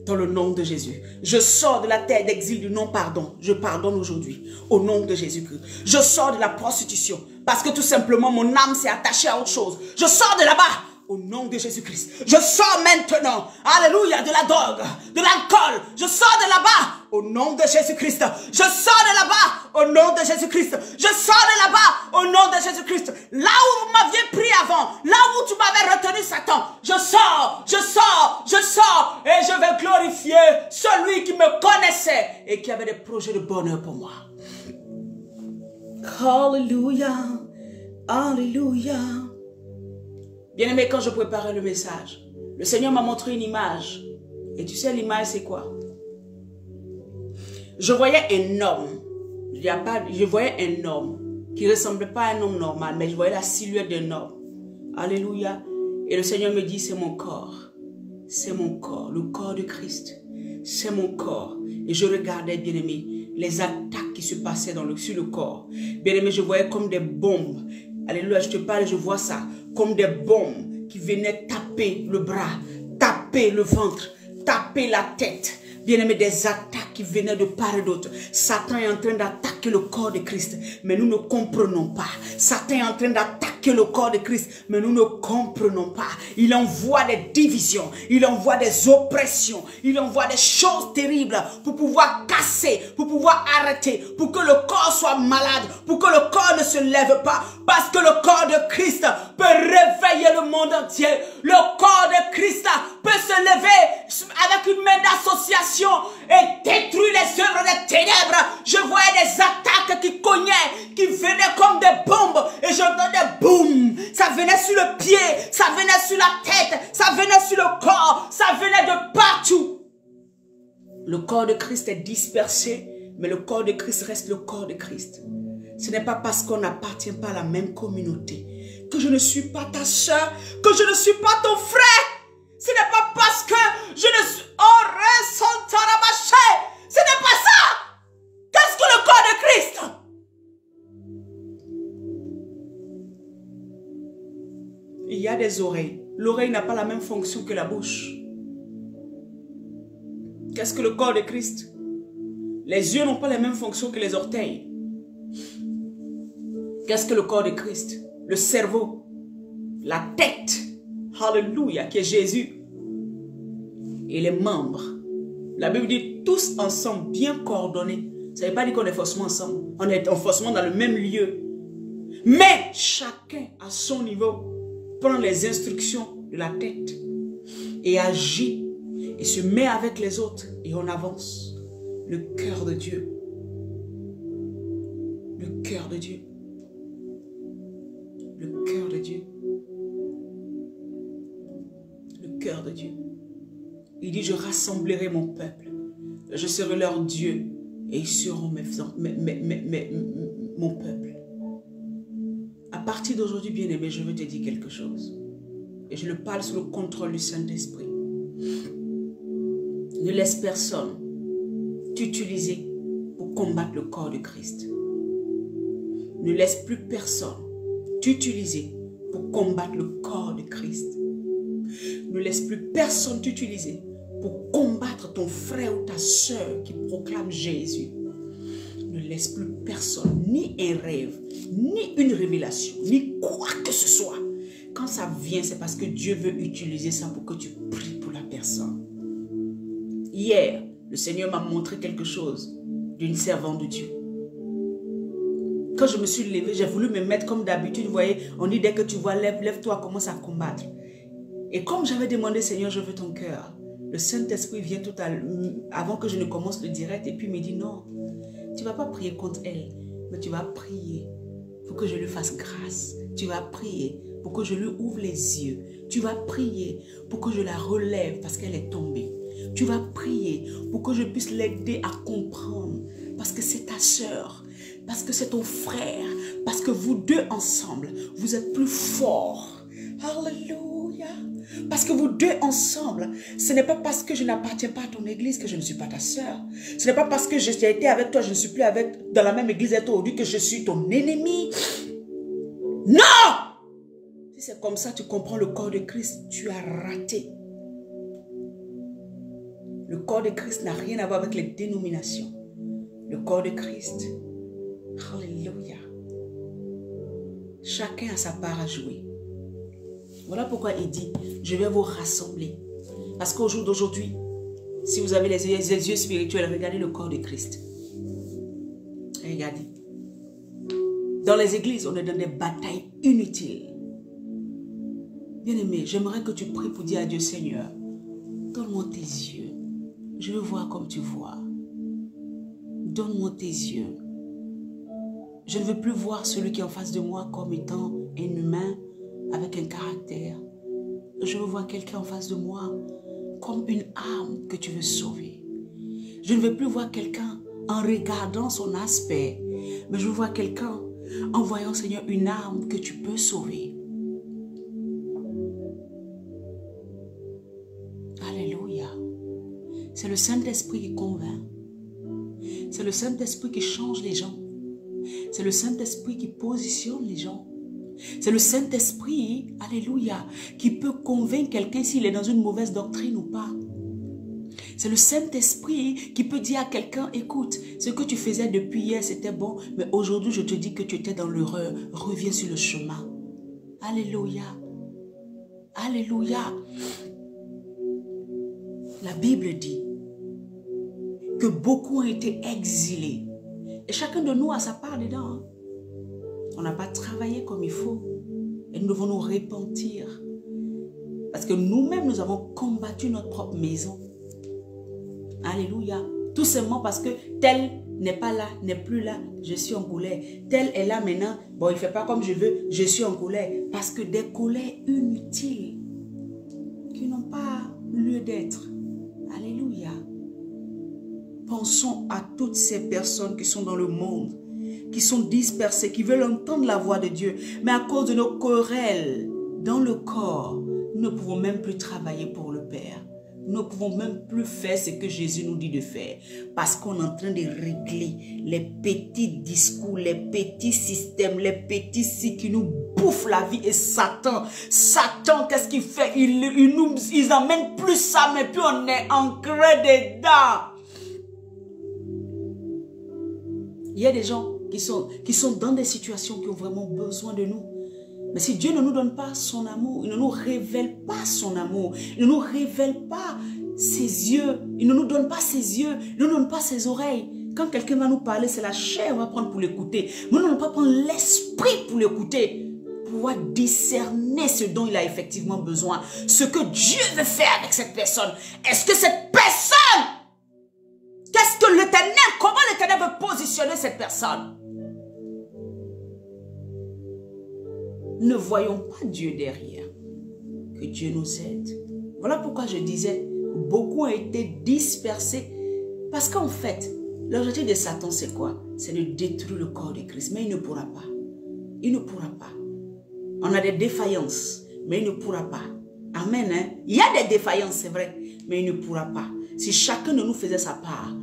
Speaker 1: dans le nom de Jésus. Je sors de la terre d'exil du non-pardon. Je pardonne aujourd'hui au nom de Jésus-Christ. Je sors de la prostitution parce que tout simplement mon âme s'est attachée à autre chose. Je sors de là-bas au nom de Jésus-Christ. Je sors maintenant, alléluia, de la drogue, de l'alcool. Je sors de là-bas au nom de Jésus-Christ. Je sors de là-bas au nom de Jésus-Christ. Je sors de là-bas au nom de Jésus-Christ. Là où vous m'aviez pris avant, là où tu m'avais retenu Satan, je sors, je sors, je sors et je vais glorifier celui qui me connaissait et qui avait des projets de bonheur pour moi. Alléluia, alléluia. Bien-aimé, quand je préparais le message, le Seigneur m'a montré une image. Et tu sais, l'image, c'est quoi? Je voyais un homme. Je voyais un homme qui ne ressemblait pas à un homme normal, mais je voyais la silhouette d'un homme. Alléluia. Et le Seigneur me dit, c'est mon corps. C'est mon corps, le corps de Christ. C'est mon corps. Et je regardais, bien-aimé, les attaques qui se passaient sur le corps. Bien-aimé, je voyais comme des bombes. Alléluia, je te parle, je vois ça. Comme des bombes qui venaient taper le bras, taper le ventre, taper la tête. Bien-aimé, des attaques qui venaient de part et d'autre. Satan est en train d'attaquer le corps de Christ, mais nous ne comprenons pas. Satan est en train d'attaquer le corps de Christ, mais nous ne comprenons pas. Il envoie des divisions, il envoie des oppressions, il envoie des choses terribles pour pouvoir casser, pour pouvoir arrêter, pour que le corps soit malade, pour que le corps ne se lève pas. Parce que le corps de Christ peut réveiller le monde entier. Le corps de Christ peut se lever avec une main d'association et détruire les œuvres des ténèbres. Je voyais des attaques qui cognaient, qui venaient comme des bombes. Et j'entendais boum. Ça venait sur le pied, ça venait sur la tête, ça venait sur le corps, ça venait de partout. Le corps de Christ est dispersé, mais le corps de Christ reste le corps de Christ. Ce n'est pas parce qu'on n'appartient pas à la même communauté que je ne suis pas ta soeur, que je ne suis pas ton frère. Ce n'est pas parce que je ne suis... Ce n'est pas ça. Qu'est-ce que le corps de Christ? Il y a des oreilles. L'oreille n'a pas la même fonction que la bouche. Qu'est-ce que le corps de Christ? Les yeux n'ont pas les mêmes fonctions que les orteils. Qu'est-ce que le corps de Christ? Le cerveau, la tête, alléluia, qui est Jésus, et les membres. La Bible dit tous ensemble, bien coordonnés. Ça ne veut pas dire qu'on est forcément ensemble. On est forcément dans le même lieu. Mais chacun à son niveau prend les instructions de la tête et agit et se met avec les autres et on avance. Le cœur de Dieu. Le cœur de Dieu. Le cœur de Dieu. Le cœur de Dieu. Il dit, je rassemblerai mon peuple. Je serai leur Dieu et ils seront mon peuple. À partir d'aujourd'hui, bien-aimé, je veux te dire quelque chose. Et je le parle sous le contrôle du Saint-Esprit. Ne laisse personne t'utiliser pour combattre le corps de Christ. Ne laisse plus personne t'utiliser pour combattre le corps de Christ. Ne laisse plus personne t'utiliser pour combattre ton frère ou ta soeur qui proclame Jésus. Ne laisse plus personne, ni un rêve, ni une révélation, ni quoi que ce soit. Quand ça vient, c'est parce que Dieu veut utiliser ça pour que tu pries pour la personne. Hier, le Seigneur m'a montré quelque chose d'une servante de Dieu. Quand je me suis levée, j'ai voulu me mettre comme d'habitude. Vous voyez, on dit dès que tu vois, lève-toi, commence à combattre. Et comme j'avais demandé, Seigneur, je veux ton cœur, le Saint-Esprit vient tout à l'heure, avant que je ne commence le direct, et puis il me dit, non, tu ne vas pas prier contre elle, mais tu vas prier pour que je lui fasse grâce. Tu vas prier pour que je lui ouvre les yeux. Tu vas prier pour que je la relève parce qu'elle est tombée. Tu vas prier pour que je puisse l'aider à comprendre. Parce que c'est ta sœur, parce que c'est ton frère, parce que vous deux ensemble, vous êtes plus forts. Alléluia. Parce que vous deux ensemble, ce n'est pas parce que je n'appartiens pas à ton église que je ne suis pas ta sœur. Ce n'est pas parce que j'ai été avec toi, je ne suis plus dans la même église avec toi aujourd'hui que je suis ton ennemi. Non! Si c'est comme ça, tu comprends le corps de Christ, tu as raté. Le corps de Christ n'a rien à voir avec les dénominations. Le corps de Christ, alléluia. Chacun a sa part à jouer. Voilà pourquoi il dit, je vais vous rassembler. Parce qu'au jour d'aujourd'hui, si vous avez les yeux spirituels, regardez le corps de Christ. Regardez. Dans les églises, on est dans des batailles inutiles. Bien-aimé, j'aimerais que tu pries pour dire à Dieu, Seigneur, donne-moi tes yeux. Je veux voir comme tu vois. Donne-moi tes yeux. Je ne veux plus voir celui qui est en face de moi comme étant un humain avec un caractère. Je veux voir quelqu'un en face de moi comme une âme que tu veux sauver. Je ne veux plus voir quelqu'un en regardant son aspect, mais je veux voir quelqu'un en voyant, Seigneur, une âme que tu peux sauver. Alléluia. C'est le Saint-Esprit qui convainc. C'est le Saint-Esprit qui change les gens. C'est le Saint-Esprit qui positionne les gens. C'est le Saint-Esprit, alléluia, qui peut convaincre quelqu'un s'il est dans une mauvaise doctrine ou pas. C'est le Saint-Esprit qui peut dire à quelqu'un, écoute, ce que tu faisais depuis hier, c'était bon, mais aujourd'hui, je te dis que tu étais dans l'erreur. Reviens sur le chemin. Alléluia. Alléluia. La Bible dit que beaucoup ont été exilés. Et chacun de nous a sa part dedans. Hein. On n'a pas travaillé comme il faut. Et nous devons nous repentir. Parce que nous-mêmes, nous avons combattu notre propre maison. Alléluia. Tout simplement parce que tel n'est pas là, n'est plus là, je suis en colère. Tel est là maintenant, bon, il ne fait pas comme je veux, je suis en colère. Parce que des colères inutiles qui n'ont pas lieu d'être. Alléluia. Pensons à toutes ces personnes qui sont dans le monde, qui sont dispersées, qui veulent entendre la voix de Dieu. Mais à cause de nos querelles dans le corps, nous ne pouvons même plus travailler pour le Père. Nous ne pouvons même plus faire ce que Jésus nous dit de faire. Parce qu'on est en train de régler les petits discours, les petits systèmes, les petits sites qui nous bouffent la vie. Et Satan, qu'est-ce qu'il fait? Ils emmènent plus ça, mais puis on est ancré dedans. Il y a des gens qui sont dans des situations qui ont vraiment besoin de nous. Mais si Dieu ne nous donne pas son amour, il ne nous révèle pas son amour, il ne nous révèle pas ses yeux, il ne nous donne pas ses yeux, il ne nous donne pas ses oreilles. Quand quelqu'un va nous parler, c'est la chair qu'on va prendre pour l'écouter. Mais on ne va pas prendre l'esprit pour l'écouter, pour pouvoir discerner ce dont il a effectivement besoin, ce que Dieu veut faire avec cette personne. Est-ce que cette personne, qu'est-ce que l'Éternel, comment l'Éternel veut positionner cette personne? Ne voyons pas Dieu derrière. Que Dieu nous aide. Voilà pourquoi je disais, beaucoup ont été dispersés. Parce qu'en fait, l'objectif de Satan, c'est quoi? C'est de détruire le corps de Christ. Mais il ne pourra pas. Il ne pourra pas. On a des défaillances, mais il ne pourra pas. Amen. Hein? Il y a des défaillances, c'est vrai, mais il ne pourra pas. Si chacun de nous faisait sa part,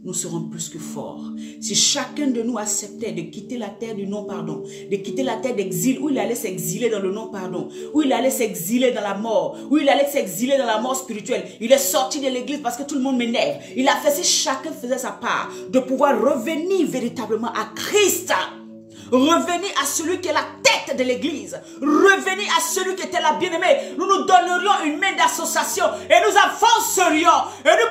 Speaker 1: nous serons plus que forts. Si chacun de nous acceptait de quitter la terre du non-pardon, de quitter la terre d'exil, où il allait s'exiler dans le non-pardon, où il allait s'exiler dans la mort, où il allait s'exiler dans la mort spirituelle. Il est sorti de l'église parce que tout le monde m'énerve. Il a fait, si chacun faisait sa part, de pouvoir revenir véritablement à Christ. Revenir à celui qui est la tête de l'église. Revenir à celui qui était la bien-aimée. Nous nous donnerions une main d'association et nous avancerions. Et nous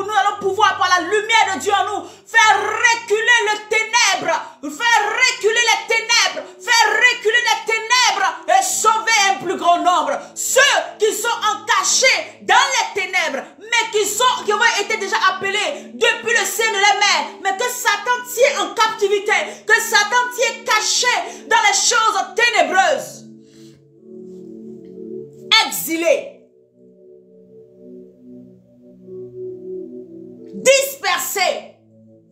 Speaker 1: allons pouvoir, par la lumière de Dieu en nous, faire reculer les ténèbres. Faire reculer les ténèbres. Faire reculer les ténèbres et sauver un plus grand nombre. Ceux qui sont cachés dans les ténèbres, mais qui ont été déjà appelés depuis le sein de la mère, mais que Satan tient en captivité, que Satan tient caché dans les choses ténébreuses. Exilés.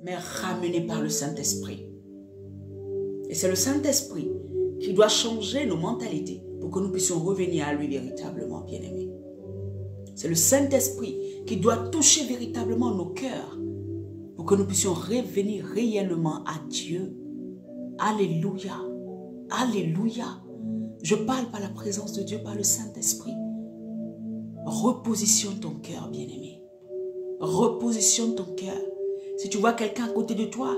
Speaker 1: mais ramené par le Saint-Esprit. Et c'est le Saint-Esprit qui doit changer nos mentalités pour que nous puissions revenir à lui véritablement, bien-aimés. C'est le Saint-Esprit qui doit toucher véritablement nos cœurs pour que nous puissions revenir réellement à Dieu. Alléluia. Alléluia. Je parle par la présence de Dieu, par le Saint-Esprit. Repositionne ton cœur, bien-aimé. Repositionne ton cœur. Si tu vois quelqu'un à côté de toi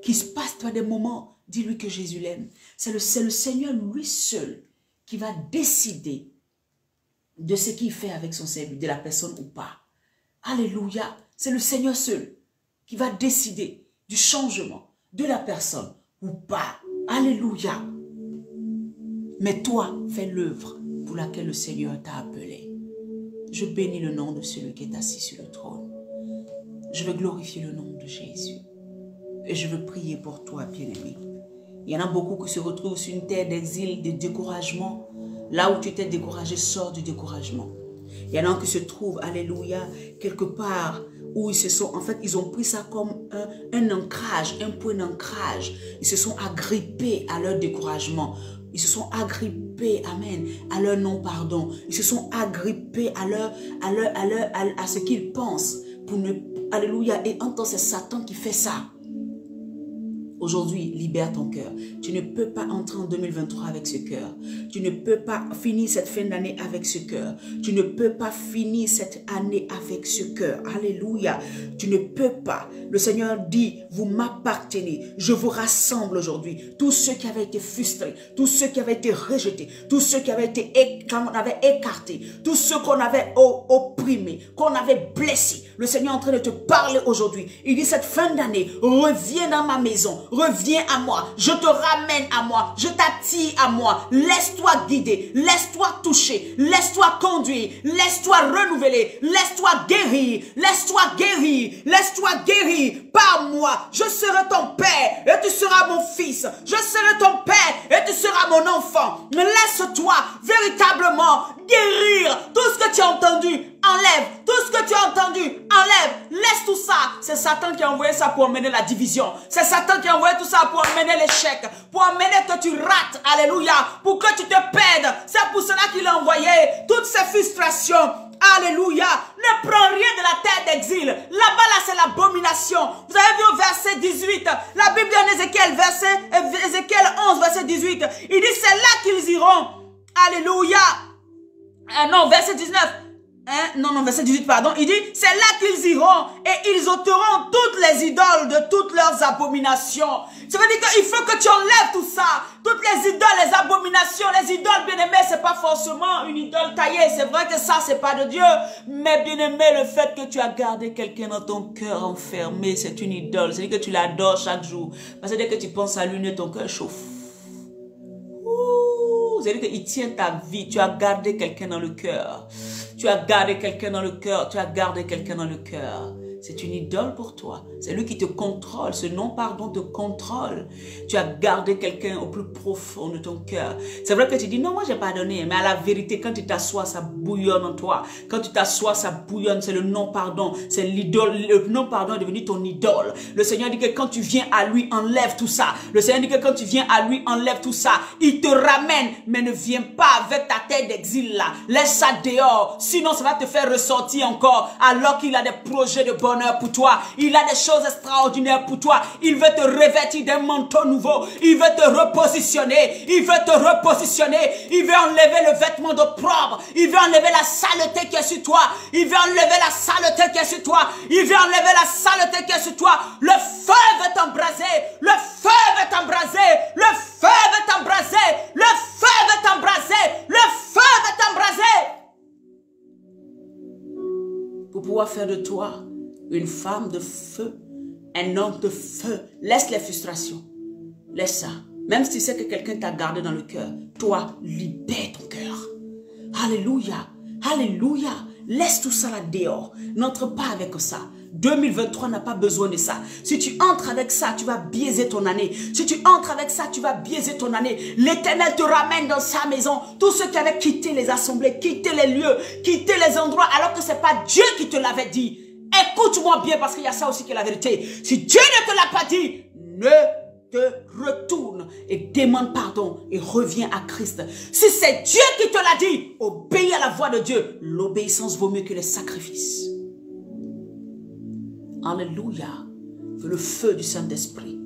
Speaker 1: qui se passe toi des moments, dis-lui que Jésus l'aime. C'est le Seigneur lui seul qui va décider de ce qu'il fait avec son serviteur, de la personne ou pas. Alléluia. C'est le Seigneur seul qui va décider du changement de la personne ou pas. Alléluia. Mais toi, fais l'œuvre pour laquelle le Seigneur t'a appelé. Je bénis le nom de celui qui est assis sur le trône. Je veux glorifier le nom de Jésus. Et je veux prier pour toi, bien-aimé. Il y en a beaucoup qui se retrouvent sur une terre d'exil, de découragement. Là où tu étais découragé, sors du découragement. Il y en a qui se trouvent, alléluia, quelque part où ils se sont, en fait, ils ont pris ça comme un ancrage, un point d'ancrage. Ils se sont agrippés à leur découragement. Ils se sont agrippés, amen, à leur non-pardon. Ils se sont agrippés à ce qu'ils pensent. Pour ne, alléluia, et entends, c'est Satan qui fait ça. Aujourd'hui, libère ton cœur. Tu ne peux pas entrer en 2023 avec ce cœur. Tu ne peux pas finir cette fin d'année avec ce cœur. Tu ne peux pas finir cette année avec ce cœur. Alléluia. Tu ne peux pas. Le Seigneur dit, vous m'appartenez. Je vous rassemble aujourd'hui. Tous ceux qui avaient été frustrés, tous ceux qui avaient été rejetés, tous ceux qui avaient été qu'on avait écartés, tous ceux qu'on avait opprimés, qu'on avait blessés. Le Seigneur est en train de te parler aujourd'hui. Il dit, cette fin d'année, reviens dans ma maison. Reviens à moi, je te ramène à moi, je t'attire à moi, laisse-toi guider, laisse-toi toucher, laisse-toi conduire, laisse-toi renouveler, laisse-toi guérir, laisse-toi guérir, laisse-toi guérir par moi. Je serai ton père et tu seras mon fils, je serai ton père et tu seras mon enfant. Laisse-toi véritablement guérir tout ce que tu as entendu. Enlève tout ce que tu as entendu, enlève, laisse tout ça. C'est Satan qui a envoyé ça pour emmener la division. C'est Satan qui a envoyé tout ça pour emmener l'échec, pour emmener que tu rates, alléluia, pour que tu te perdes. C'est pour cela qu'il a envoyé toutes ces frustrations. Alléluia, ne prends rien de la terre d'exil. Là-bas, là, c'est l'abomination. Vous avez vu au verset 18, la Bible dit en Ézéchiel 11, verset 18, il dit c'est là qu'ils iront. Alléluia. Non, verset 19. Non, verset 18, pardon. Il dit, c'est là qu'ils iront et ils ôteront toutes les idoles de toutes leurs abominations. Ça veut dire qu'il faut que tu enlèves tout ça. Toutes les idoles, les abominations, les idoles, bien-aimés, c'est pas forcément une idole taillée. C'est vrai que ça, c'est pas de Dieu. Mais bien-aimé, le fait que tu as gardé quelqu'un dans ton cœur enfermé, c'est une idole. C'est-à-dire que tu l'adores chaque jour. Parce que dès que tu penses à lui, ton cœur chauffe. C'est-à-dire qu'il tient ta vie. Tu as gardé quelqu'un dans le cœur. Tu as gardé quelqu'un dans le cœur. Tu as gardé quelqu'un dans le cœur. C'est une idole pour toi. C'est lui qui te contrôle. Ce non-pardon te contrôle. Tu as gardé quelqu'un au plus profond de ton cœur. C'est vrai que tu dis, non, moi, j'ai pardonné. Mais à la vérité, quand tu t'assois, ça bouillonne en toi. Quand tu t'assois, ça bouillonne. C'est le non-pardon. C'est l'idole. Le non-pardon est devenu ton idole. Le Seigneur dit que quand tu viens à lui, enlève tout ça. Le Seigneur dit que quand tu viens à lui, enlève tout ça. Il te ramène, mais ne viens pas avec ta tête d'exil là. Laisse ça dehors. Sinon, ça va te faire ressortir encore alors qu'il a des projets de bonheur pour toi. Il a des choses extraordinaires pour toi. Il veut te revêtir d'un manteau nouveau. Il veut te repositionner. Il veut te repositionner. Il veut enlever le vêtement d'opprobre. Il veut enlever la saleté qui est sur toi. Il veut enlever la saleté qui est sur toi. Il veut enlever la saleté qui est sur toi. Le feu veut t'embraser. Le feu veut t'embraser. Le feu veut t'embraser. Le feu veut t'embraser. Le feu veut t'embraser. Pour pouvoir faire de toi une femme de feu, un homme de feu. Laisse les frustrations. Laisse ça. Même si tu sais que quelqu'un t'a gardé dans le cœur, toi, libère ton cœur. Alléluia. Alléluia. Laisse tout ça là dehors. N'entre pas avec ça. 2023 n'a pas besoin de ça. Si tu entres avec ça, tu vas biaiser ton année. Si tu entres avec ça, tu vas biaiser ton année. L'Éternel te ramène dans sa maison. Tous ceux qui avaient quitté les assemblées, quitté les lieux, quitté les endroits, alors que ce n'est pas Dieu qui te l'avait dit. Écoute-moi bien parce qu'il y a ça aussi qui est la vérité. Si Dieu ne te l'a pas dit, ne te retourne et demande pardon et reviens à Christ. Si c'est Dieu qui te l'a dit, obéis à la voix de Dieu. L'obéissance vaut mieux que les sacrifices. Alléluia. Que le feu du Saint-Esprit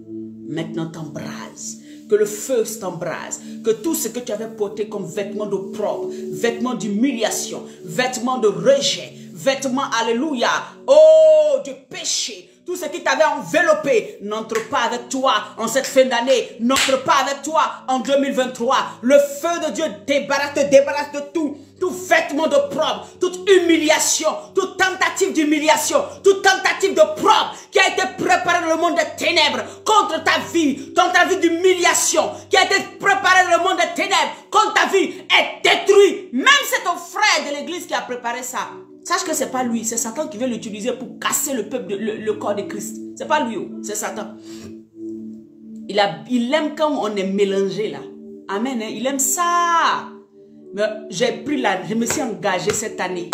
Speaker 1: maintenant t'embrase. Que le feu t'embrase. Que tout ce que tu avais porté comme vêtements d'opprobre, vêtements d'humiliation, vêtements de rejet, vêtements, alléluia, oh, de péché, tout ce qui t'avait enveloppé, n'entre pas avec toi en cette fin d'année, n'entre pas avec toi en 2023. Le feu de Dieu te débarrasse de tout. Tout vêtement d'opprobre, toute humiliation, toute tentative d'humiliation, toute tentative d'opprobre qui a été préparée dans le monde des ténèbres contre ta vie, tentative d'humiliation qui a été préparée dans le monde des ténèbres contre ta vie est détruit. Même si c'est ton frère de l'église qui a préparé ça. Sache que c'est pas lui, c'est Satan qui veut l'utiliser pour casser le peuple, le corps de Christ. C'est pas lui, c'est Satan. Il aime quand on est mélangé là. Amen, hein? Il aime ça. Mais je me suis engagé cette année.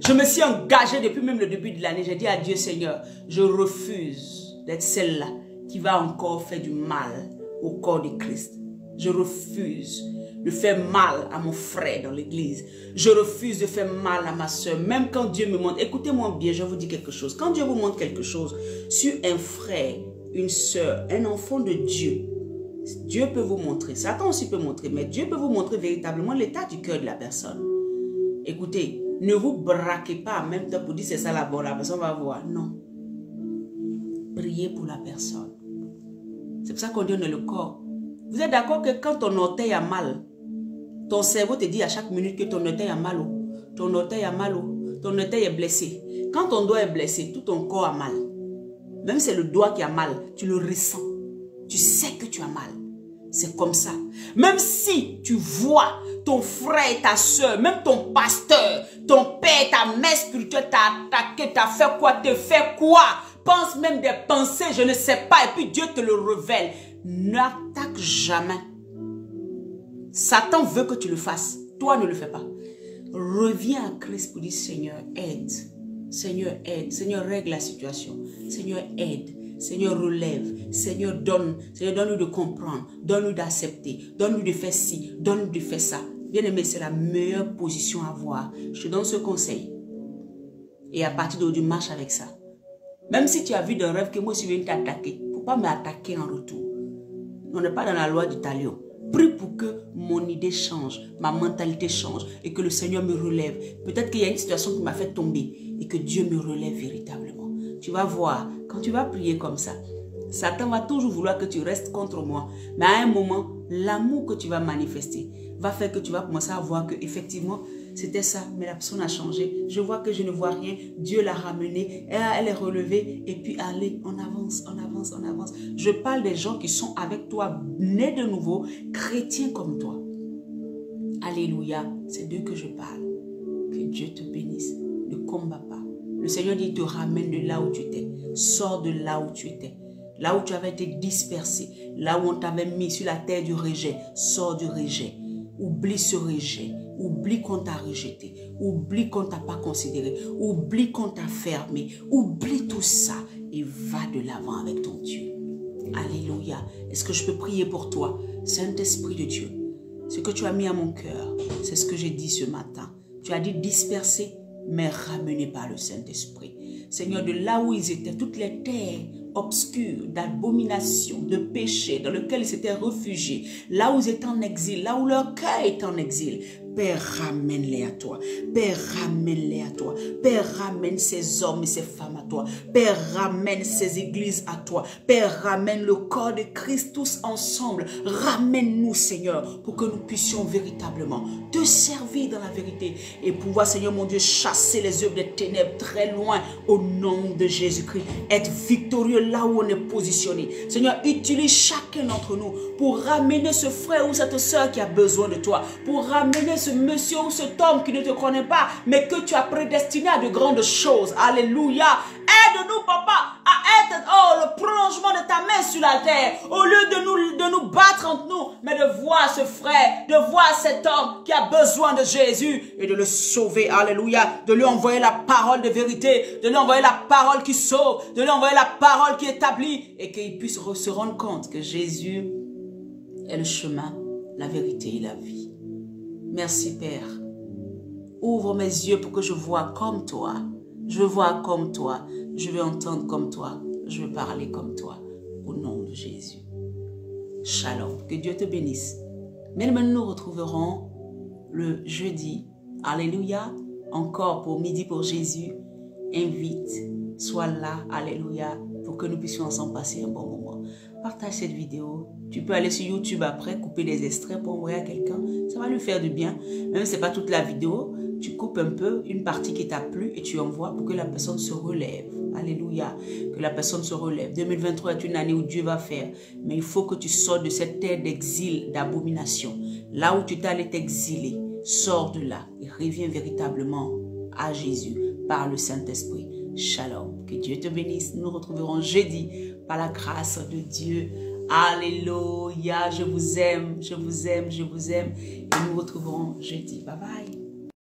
Speaker 1: Je me suis engagé depuis même le début de l'année. J'ai dit à Dieu, Seigneur, je refuse d'être celle-là qui va encore faire du mal au corps de Christ. Je refuse de faire mal à mon frère dans l'église. Je refuse de faire mal à ma soeur. Même quand Dieu me montre, écoutez-moi bien, je vous dis quelque chose. Quand Dieu vous montre quelque chose sur un frère, une soeur, un enfant de Dieu, Dieu peut vous montrer, Satan aussi peut montrer, mais Dieu peut vous montrer véritablement l'état du cœur de la personne. Écoutez, ne vous braquez pas en même temps pour dire c'est ça la bonne, la personne va voir. Non. Priez pour la personne. C'est pour ça qu'on dit on est le corps. Vous êtes d'accord que quand ton orteil a mal, ton cerveau te dit à chaque minute que ton orteil a mal, ton orteil a mal, ton orteil est blessé. Quand ton doigt est blessé, tout ton corps a mal. Même si c'est le doigt qui a mal, tu le ressens. Tu sais que tu as mal. C'est comme ça. Même si tu vois ton frère et ta soeur, même ton pasteur, ton père, ta mère spirituelle t'a attaqué, t'a fait quoi, te fait quoi, pense même des pensées, je ne sais pas, et puis Dieu te le révèle. N'attaque jamais. Satan veut que tu le fasses. Toi, ne le fais pas. Reviens à Christ pour dire, Seigneur, aide. Seigneur, aide. Seigneur, règle la situation. Seigneur, aide. Seigneur, relève. Seigneur, donne-nous de comprendre. Donne-nous d'accepter. Donne-nous de faire ci. Donne-nous de faire ça. Bien aimé, c'est la meilleure position à avoir. Je te donne ce conseil. Et à partir d'aujourd'hui, marche avec ça. Même si tu as vu d'un rêve que moi, je viens t'attaquer, il ne faut pas m'attaquer en retour. On n'est pas dans la loi du talion. Prie pour que mon idée change, ma mentalité change et que le Seigneur me relève. Peut-être qu'il y a une situation qui m'a fait tomber et que Dieu me relève véritablement. Tu vas voir, quand tu vas prier comme ça, Satan va toujours vouloir que tu restes contre moi. Mais à un moment, l'amour que tu vas manifester va faire que tu vas commencer à voir que effectivement c'était ça, mais la personne a changé. Je vois que je ne vois rien. Dieu l'a ramenée, elle est relevée et puis allez, on avance, on avance, on avance. Je parle des gens qui sont avec toi, nés de nouveau, chrétiens comme toi. Alléluia, c'est d'eux que je parle. Que Dieu te bénisse. Ne combat pas. Le Seigneur dit, te ramène de là où tu étais. Sors de là où tu étais. Là où tu avais été dispersé. Là où on t'avait mis sur la terre du rejet. Sors du rejet. Oublie ce rejet. Oublie qu'on t'a rejeté. Oublie qu'on t'a pas considéré. Oublie qu'on t'a fermé. Oublie tout ça. Et va de l'avant avec ton Dieu. Alléluia. Est-ce que je peux prier pour toi? Saint-Esprit de Dieu. Ce que tu as mis à mon cœur, c'est ce que j'ai dit ce matin. Tu as dit disperser, mais ramené par le Saint-Esprit. Seigneur, de là où ils étaient, toutes les terres obscures, d'abomination, de péché, dans lesquelles ils s'étaient réfugiés, là où ils étaient en exil, là où leur cœur est en exil, Père, ramène-les à toi. Père, ramène-les à toi. Père, ramène ces hommes et ces femmes à toi. Père, ramène ces églises à toi. Père, ramène le corps de Christ tous ensemble. Ramène-nous, Seigneur, pour que nous puissions véritablement te servir dans la vérité et pouvoir, Seigneur mon Dieu, chasser les œuvres des ténèbres très loin au nom de Jésus-Christ. Être victorieux là où on est positionné. Seigneur, utilise chacun d'entre nous pour ramener ce frère ou cette soeur qui a besoin de toi. Pour ramener ce monsieur ou cet homme qui ne te connaît pas, mais que tu as prédestiné à de grandes choses. Alléluia. Aide-nous, papa, à être être, oh, le prolongement de ta main sur la terre. Au lieu de nous battre entre nous, mais de voir ce frère, de voir cet homme qui a besoin de Jésus et de le sauver. Alléluia. De lui envoyer la parole de vérité, de lui envoyer la parole qui sauve, de lui envoyer la parole qui établit et qu'il puisse se rendre compte que Jésus est le chemin, la vérité et la vie. Merci Père. Ouvre mes yeux pour que je voie comme toi. Je veux voir comme toi. Je veux entendre comme toi. Je veux parler comme toi. Au nom de Jésus. Shalom. Que Dieu te bénisse. Mais nous nous retrouverons le jeudi. Alléluia. Encore pour midi pour Jésus. Invite. Sois là. Alléluia. Pour que nous puissions ensemble passer un bon moment. Partage cette vidéo. Tu peux aller sur YouTube après, couper des extraits pour envoyer à quelqu'un. Ça va lui faire du bien. Même si ce n'est pas toute la vidéo, tu coupes un peu une partie qui t'a plu et tu envoies pour que la personne se relève. Alléluia. Que la personne se relève. 2023 est une année où Dieu va faire. Mais il faut que tu sortes de cette terre d'exil, d'abomination. Là où tu t'es allé t'exiler, sors de là et reviens véritablement à Jésus par le Saint-Esprit. Shalom. Que Dieu te bénisse. Nous nous retrouverons jeudi par la grâce de Dieu. Alléluia. Je vous aime, je vous aime, je vous aime. Et nous nous retrouverons jeudi. Bye bye.